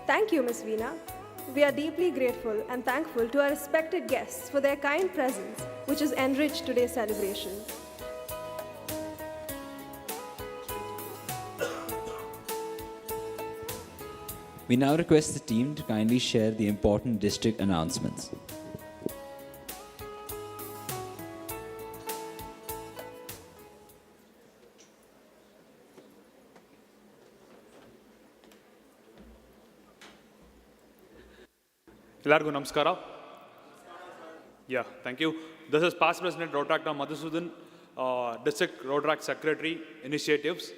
Thank you, Ms. Veena. We are deeply grateful and thankful to our respected guests for their kind presence, which has enriched today's celebration. We now request the team to kindly share the important district announcements. Ellargu namaskara. Yeah, thank you. This is past President Rotaract Madhusudan, District Rotaract Secretary Initiatives.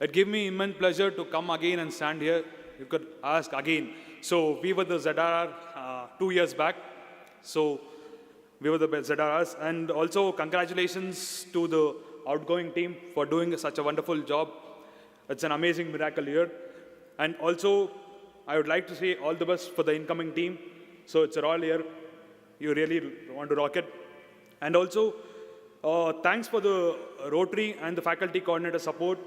It gave me immense pleasure to come again and stand here. You could ask again. So we were the ZRR 2 years back. So we were the ZRRs. And also congratulations to the Outgoing team for doing such a wonderful job. It's an amazing miracle year. And also, I would like to say all the best for the incoming team. So it's a royal year. You really want to rock it. And also, Thanks for the Rotary and the faculty coordinator support.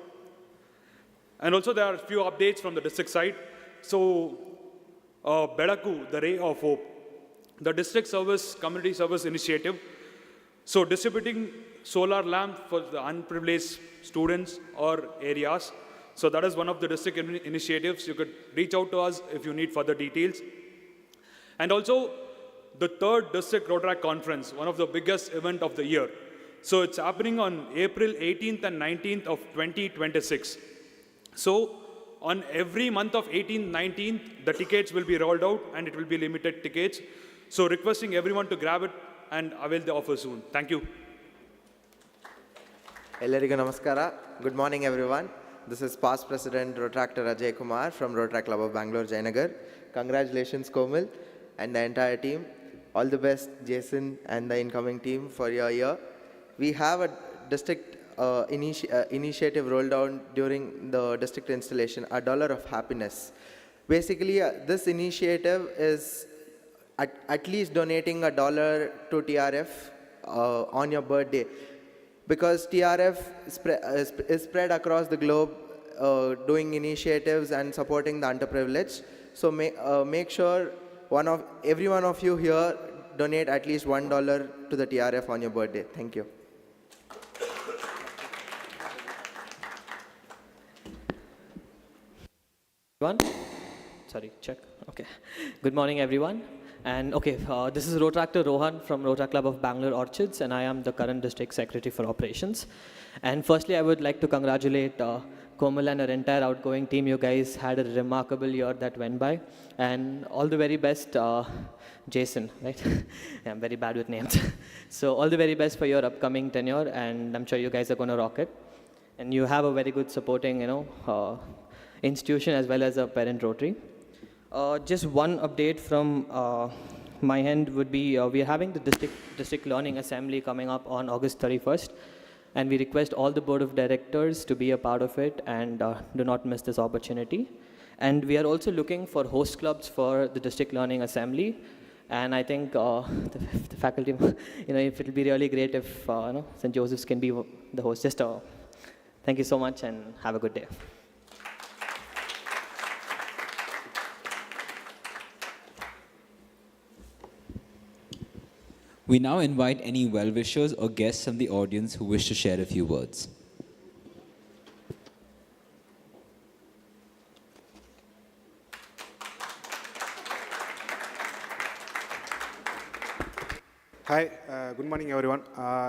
And also there are a few updates from the district side. So, Bedaku, the Ray of Hope, the district service, community service initiative. So distributing solar lamp for the unprivileged students or areas. So that is one of the district initiatives. You could reach out to us if you need further details. And also the third district Rotaract conference, one of the biggest event of the year. So it's happening on April 18th and 19th of 2026. So on every month of 18th, 19th, the tickets will be rolled out and it will be limited tickets. So requesting everyone to grab it and avail the offer soon. Thank you. Ellarigu namaskara. Good morning, everyone. This is past President Rotaractor Ajay Kumar from Rotaract Club of Bangalore, Jayanagar. Congratulations, Komal and the entire team. All the best, Jason and the incoming team for your year. We have a district initiative rolled out during the district installation, $1 of happiness. Basically, this initiative is at least donating $1 to TRF on your birthday, because TRF is spread across the globe doing initiatives and supporting the underprivileged. So make sure every one of you here donate at least $1 to the TRF on your birthday. Thank you. Sorry, check. Okay. Good morning, everyone. And okay, this is Rotaractor Rohan from Rotaract Club of Bangalore Orchards, and I am the current district secretary for operations. And firstly, I would like to congratulate Komal and her entire outgoing team. You guys had a remarkable year that went by, and all the very best, Jason, right? Yeah, I'm very bad with names. So all the very best for your upcoming tenure, and I'm sure you guys are going to rock it. And you have a very good supporting, institution as well as a parent Rotary. Just one update from my end would be we are having the district learning assembly coming up on August 31st, and we request all the board of directors to be a part of it and do not miss this opportunity. And we are also looking for host clubs for the district learning assembly, and I think the faculty, if it will be really great if St. Joseph's can be the host. Just thank you so much and have a good day. We now invite any well-wishers or guests from the audience who wish to share a few words. Hi, good morning, everyone.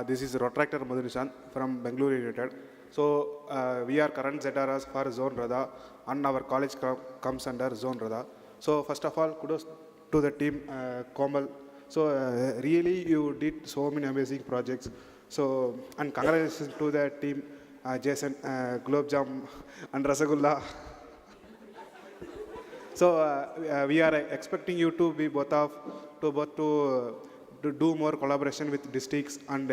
This is Rotaractor Madhunishan from Bangalore United. So we are current ZRS for Zone Radha, and our college comes under Zone Radha. So first of all, kudos to the team, Komal. So really, you did so many amazing projects. So, and congratulations to the team, Jason, Gulab Jam, and Rasagulla. So we are expecting you to be to do more collaboration with districts and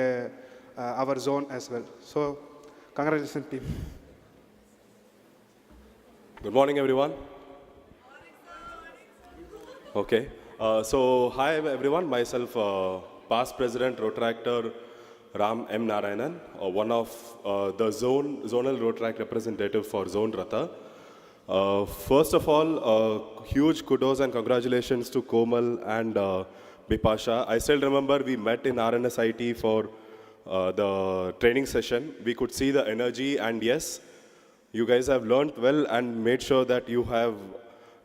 our zone as well. So, congratulations, team. Good morning, everyone. Okay. So, hi everyone, myself, past President Rotaractor Ram M. Narayanan, one of the zonal Rotaract representative for Zone Ratha. First of all, huge kudos and congratulations to Komal and Bipasha. I still remember we met in RNSIT for the training session. We could see the energy, and yes, you guys have learned well and made sure that you have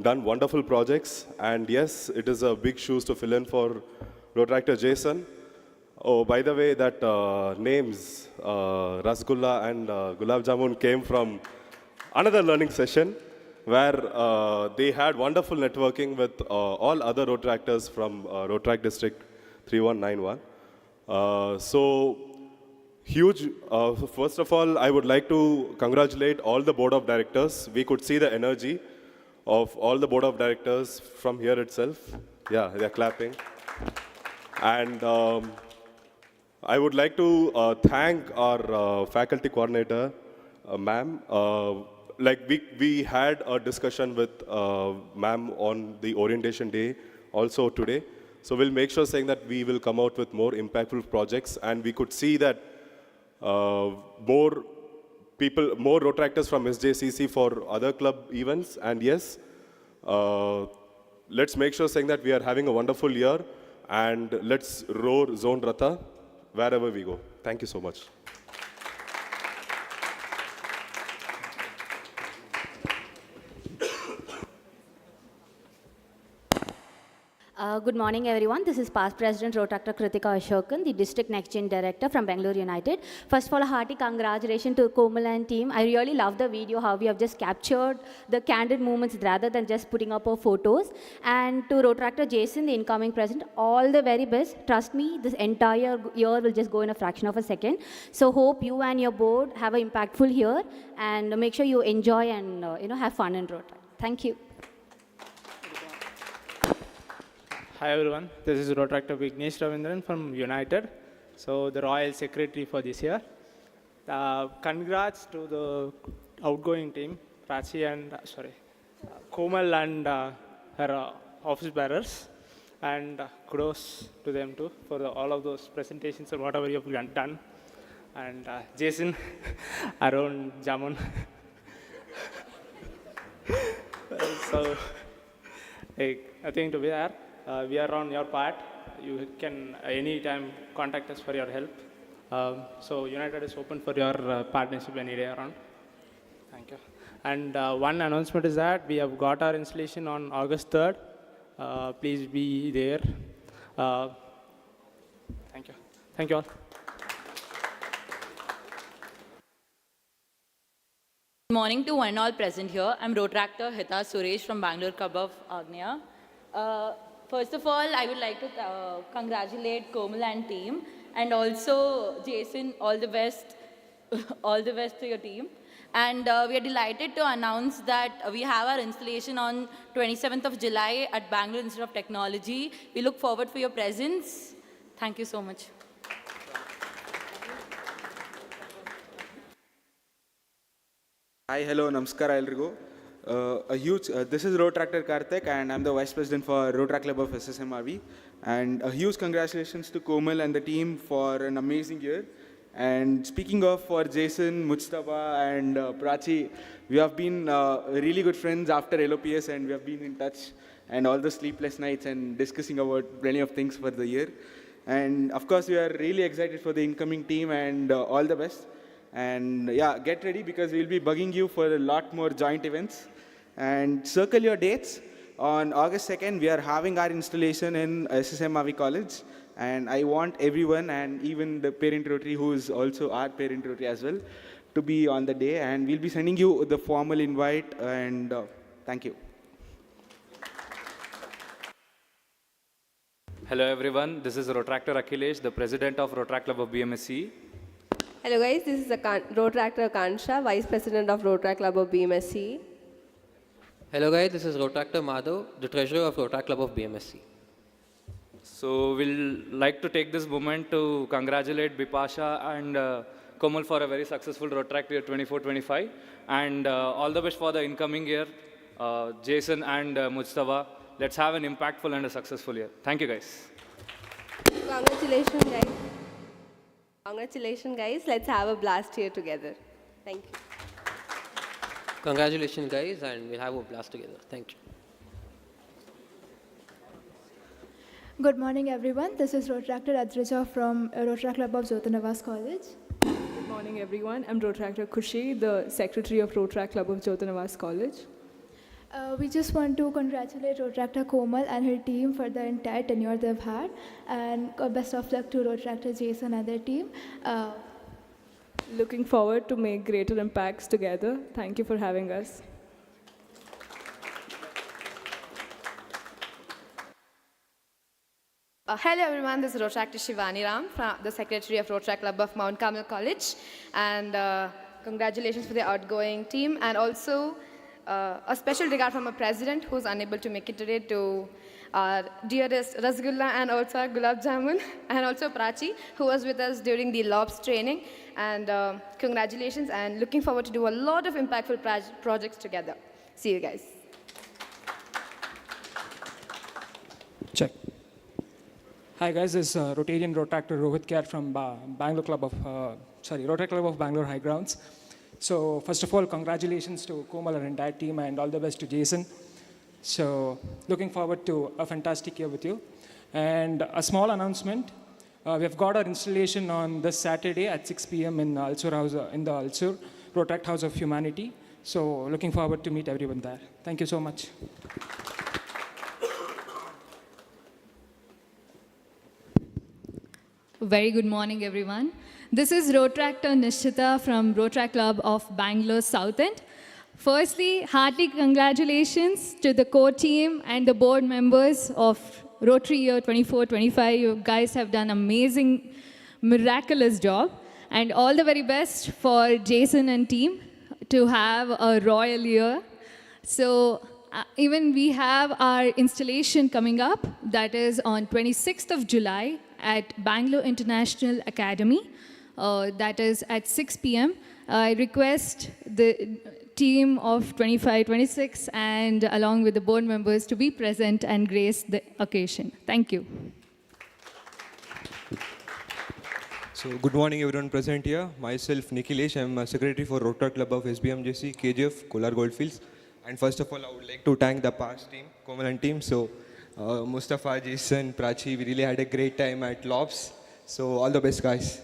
done wonderful projects, and yes, it is a big shoes to fill in for Rotaractor Jason. Oh, by the way, that names, Rasgulla and Gulab Jamun came from another learning session where they had wonderful networking with all other Rotaractors from Rotaract District 3191. So, huge. First of all, I would like to congratulate all the board of directors. We could see the energy of all the board of directors from here itself. Yeah, they're clapping. And I would like to thank our faculty coordinator, ma'am. We had a discussion with ma'am on the orientation day also today. So we'll make sure saying that we will come out with more impactful projects, and we could see that more people, more Rotaractors from SJCC for other club events. And yes, let's make sure saying that we are having a wonderful year, and let's roar Zone Ratha wherever we go. Thank you so much. Good morning, everyone. This is past President Rotaract Kritika Ashokan, the District Next Gen Director from Bangalore United. First of all, a hearty congratulations to Komal and team. I really love the video, how we have just captured the candid moments rather than just putting up our photos. And to Rotaractor Jason, the incoming president, all the very best. Trust me, this entire year will just go in a fraction of a second. So hope you and your board have an impactful year, and make sure you enjoy and have fun in Rotaract. Thank you. Hi everyone, this is Rotaractor Vignesh Ravindran from United, so the Royal Secretary for this year. Congrats to the outgoing team, Prachi and, Komal and her office bearers, and kudos to them too for all of those presentations and whatever you have done. And Jason, Arun, Jamun. So, nothing to be there. We are on your part. You can anytime contact us for your help. So United is open for your partnership any day around. Thank you. And one announcement is that we have got our installation on August 3rd. Please be there. Thank you. Thank you all. Good morning to one and all present here. I'm Rotaractor Hita Suresh from Bangalore Club of Agnya. First of all, I would like to congratulate Komal and team, and also Jason, all the best, all the best to your team. And we are delighted to announce that we have our installation on 27th of July at Bangalore Institute of Technology. We look forward for your presence. Thank you so much. Hi, hello, namaskara elrigu. This is Rotaractor Karthik, and I'm the Vice President for Rotaract Club of SSMRV. And a huge congratulations to Komal and the team for an amazing year. And speaking of for Jason, Mujtaba, and Prachi, we have been really good friends after LOPS, and we have been in touch, and all the sleepless nights and discussing about plenty of things for the year. And of course, we are really excited for the incoming team, and all the best. And yeah, get ready because we'll be bugging you for a lot more joint events. And circle your dates. On August 2nd, we are having our installation in SSMRV College. And I want everyone, and even the parent Rotary, who is also our parent Rotary as well, to be on the day. And we'll be sending you the formal invite. And thank you. Hello everyone, this is Rotaractor Akhilesh, the President of Rotaract Club of BMSC. Hello guys, this is Rotaractor Kansha, Vice President of Rotaract Club of BMSC. Hello guys, this is Rotaractor Madhav, the Treasurer of Rotaract Club of BMSC. So we'll like to take this moment to congratulate Bipasha and Komal for a very successful Rotaract year 24-25, and all the best for the incoming year, Jason and Mujtaba. Let's have an impactful and a successful year. Thank you guys. Congratulations guys. Congratulations guys, let's have a blast here together. Thank you. Congratulations guys, and we'll have a blast together. Thank you. Good morning everyone, this is Rotaractor Adrija from Rotaract Club of Jotanavas College. Good morning everyone, I'm Rotaractor Kushi, the Secretary of Rotaract Club of Jotanavas College. We just want to congratulate Rotaractor Komal and her team for the entire tenure they've had, and best of luck to Rotaractor Jason and their team. Looking forward to make greater impacts together. Thank you for having us. Hello everyone, this is Rotaractor Shivani Ram, the Secretary of Rotaract Club of Mount Carmel College, and congratulations for the outgoing team, and also a special regard from a president who's unable to make it today, to our dearest Rasgulla and also our Gulab Jamun, and also Prachi, who was with us during the LOPS training. And congratulations, and looking forward to do a lot of impactful projects together. See you guys. Check. Hi guys, this is Rotarian Rotractor Rohit Kar from Rotary Club of Bangalore High Grounds. So first of all, congratulations to Komal and entire team, and all the best to Jason. So looking forward to a fantastic year with you. And a small announcement, we have got our installation on this Saturday at 6 p.m. in Alsur House, in the Alsur Rotaract House of Humanity. So looking forward to meet everyone there. Thank you so much. Very good morning, everyone. This is Rotaractor Nishchita from Rotaract Club of Bangalore South End. Firstly, hearty congratulations to the core team and the board members of Rotary Year 24-25. You guys have done amazing, miraculous job. And all the very best for Jason and team to have a royal year. So even we have our installation coming up, that is on 26th of July at Bangalore International Academy. That is at 6 p.m. I request the team of 25-26 and along with the board members to be present and grace the occasion. Thank you. So good morning everyone present here. Myself Nikhilesh, I am a secretary for Rotary Club of SBMJC, KGF, Kolar Goldfields. And first of all, I would like to thank the past team, Komal and team. So Mustafa, Jason, Prachi, we really had a great time at Lobs. So all the best guys.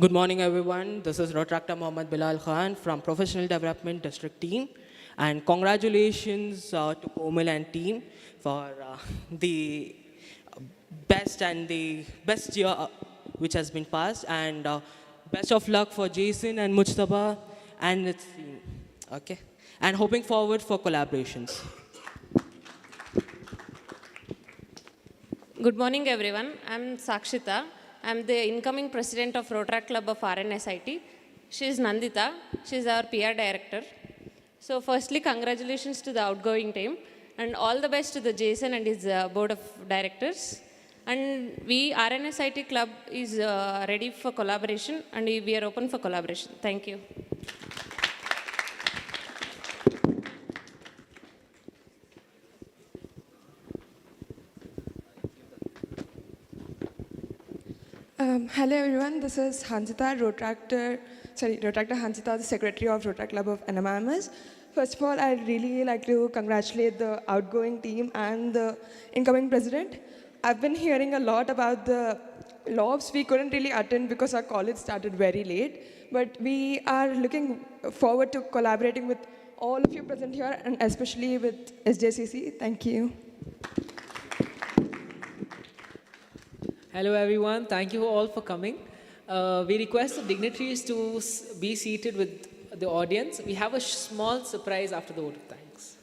Good morning everyone. This is Rotaractor Mohammad Bilal Khan from Professional Development District Team. And congratulations to Komal and team for the best year which has been passed, and best of luck for Jason and Mujtaba and its team. Okay, and hoping forward for collaborations. Good morning, everyone. I'm Sakshita. I'm the incoming president of Rotaract Club of RNSIT. She is Nandita. She is our PR director. So firstly, congratulations to the outgoing team, and all the best to the Jason and his board of directors. And we, RNSIT Club, is ready for collaboration, and we are open for collaboration. Thank you. Hello everyone, this is Hansita, Rotaractor Hansita, the secretary of Rotaract Club of Anonymous. First of all, I'd really like to congratulate the outgoing team and the incoming president. I've been hearing a lot about the lobs. We couldn't really attend because our college started very late, but we are looking forward to collaborating with all of you present here, and especially with SJCC. Thank you. Hello everyone, thank you all for coming. We request the dignitaries to be seated with the audience. We have a small surprise after the vote of thanks.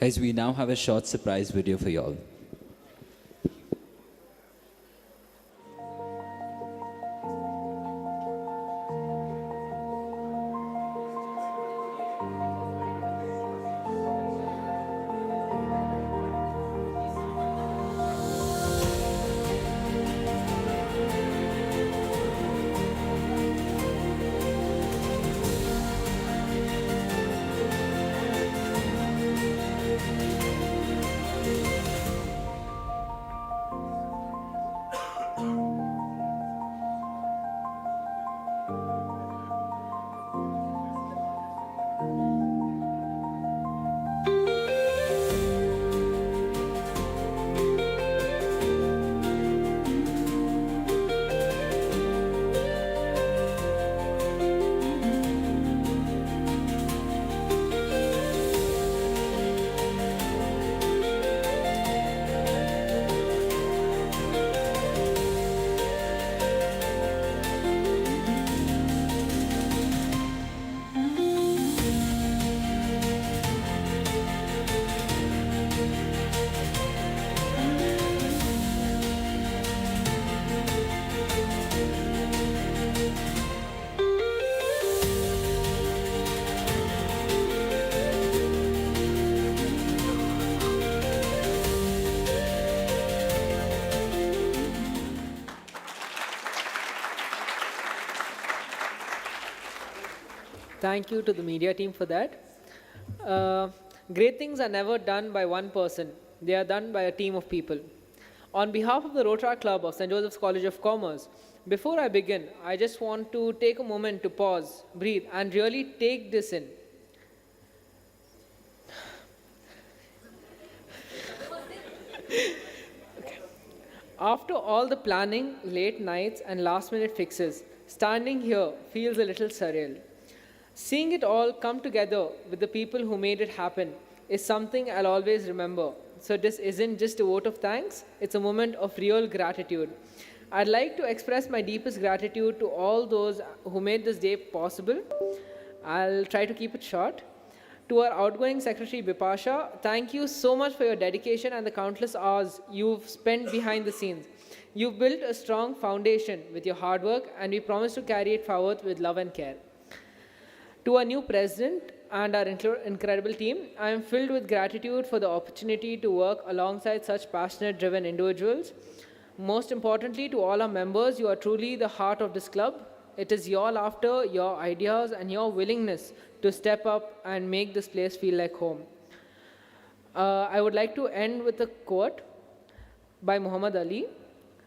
Guys, we now have a short surprise video for y'all. Thank you to the media team for that. Great things are never done by one person. They are done by a team of people. On behalf of the Rotaract Club of St. Joseph's College of Commerce, before I begin, I just want to take a moment to pause, breathe, and really take this in. After all the planning, late nights, and last-minute fixes, standing here feels a little surreal. Seeing it all come together with the people who made it happen is something I'll always remember. So this isn't just a vote of thanks, it's a moment of real gratitude. I'd like to express my deepest gratitude to all those who made this day possible. I'll try to keep it short. To our outgoing secretary, Bipasha, thank you so much for your dedication and the countless hours you've spent behind the scenes. You've built a strong foundation with your hard work, and we promise to carry it forward with love and care. To our new president and our incredible team, I am filled with gratitude for the opportunity to work alongside such passionate, driven individuals. Most importantly, to all our members, you are truly the heart of this club. It is your laughter, your ideas, and your willingness to step up and make this place feel like home. I would like to end with a quote by Muhammad Ali.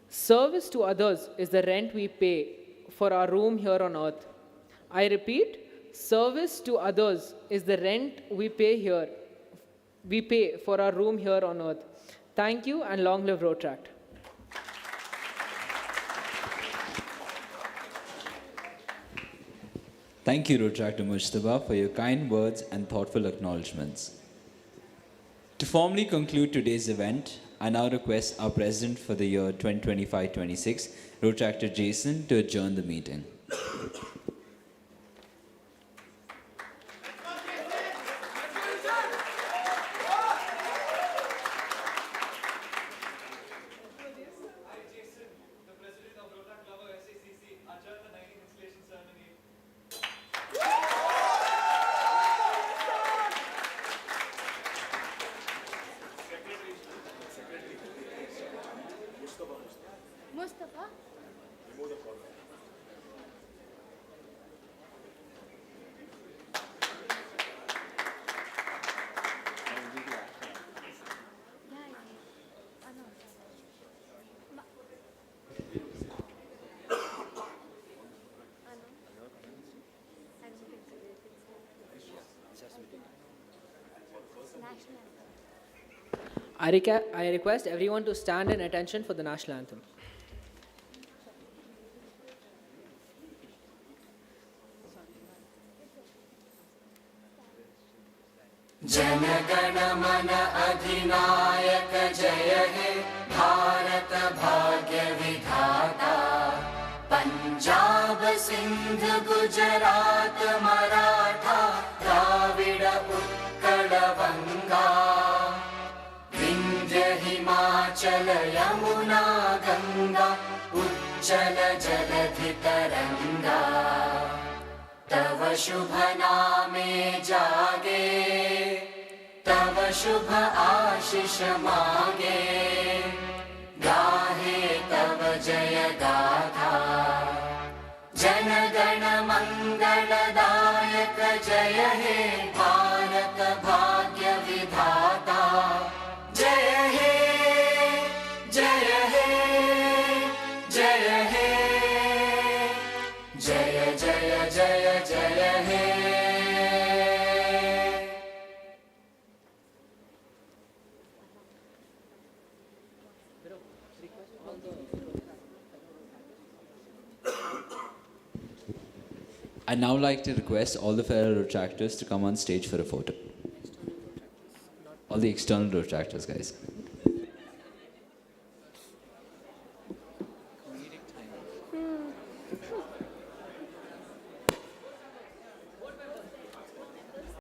Service to others is the rent we pay for our room here on earth. I repeat, service to others is the rent we pay for our room here on earth. Thank you, and long live Rotaract. Thank you, Rotaractor Mujtaba, for your kind words and thoughtful acknowledgements. To formally conclude today's event, I now request our president for the year 2025-26, Rotaractor Jason, to adjourn the meeting. Mustafa? I request everyone to stand in attention for the national anthem. जनगण मन अधिनायक जय हे भारत भाग्य विधाता पंजाब सिंध गुजरात मराठा द्राविड उत्कल बंगा हिमाचल यमुना गंगा उच्चल जलधि तरंगा तव शुभ नामे जागे तव शुभ आशीष मागे गाहे तव जय गाथा जन गण मंगलदायक जय हे भारत भाग्य विधाता जय हे जय हे जय हे जय जय जय जय हे I'd now like to request all the fellow retractors to come on stage for a photo. All the external retractors, guys.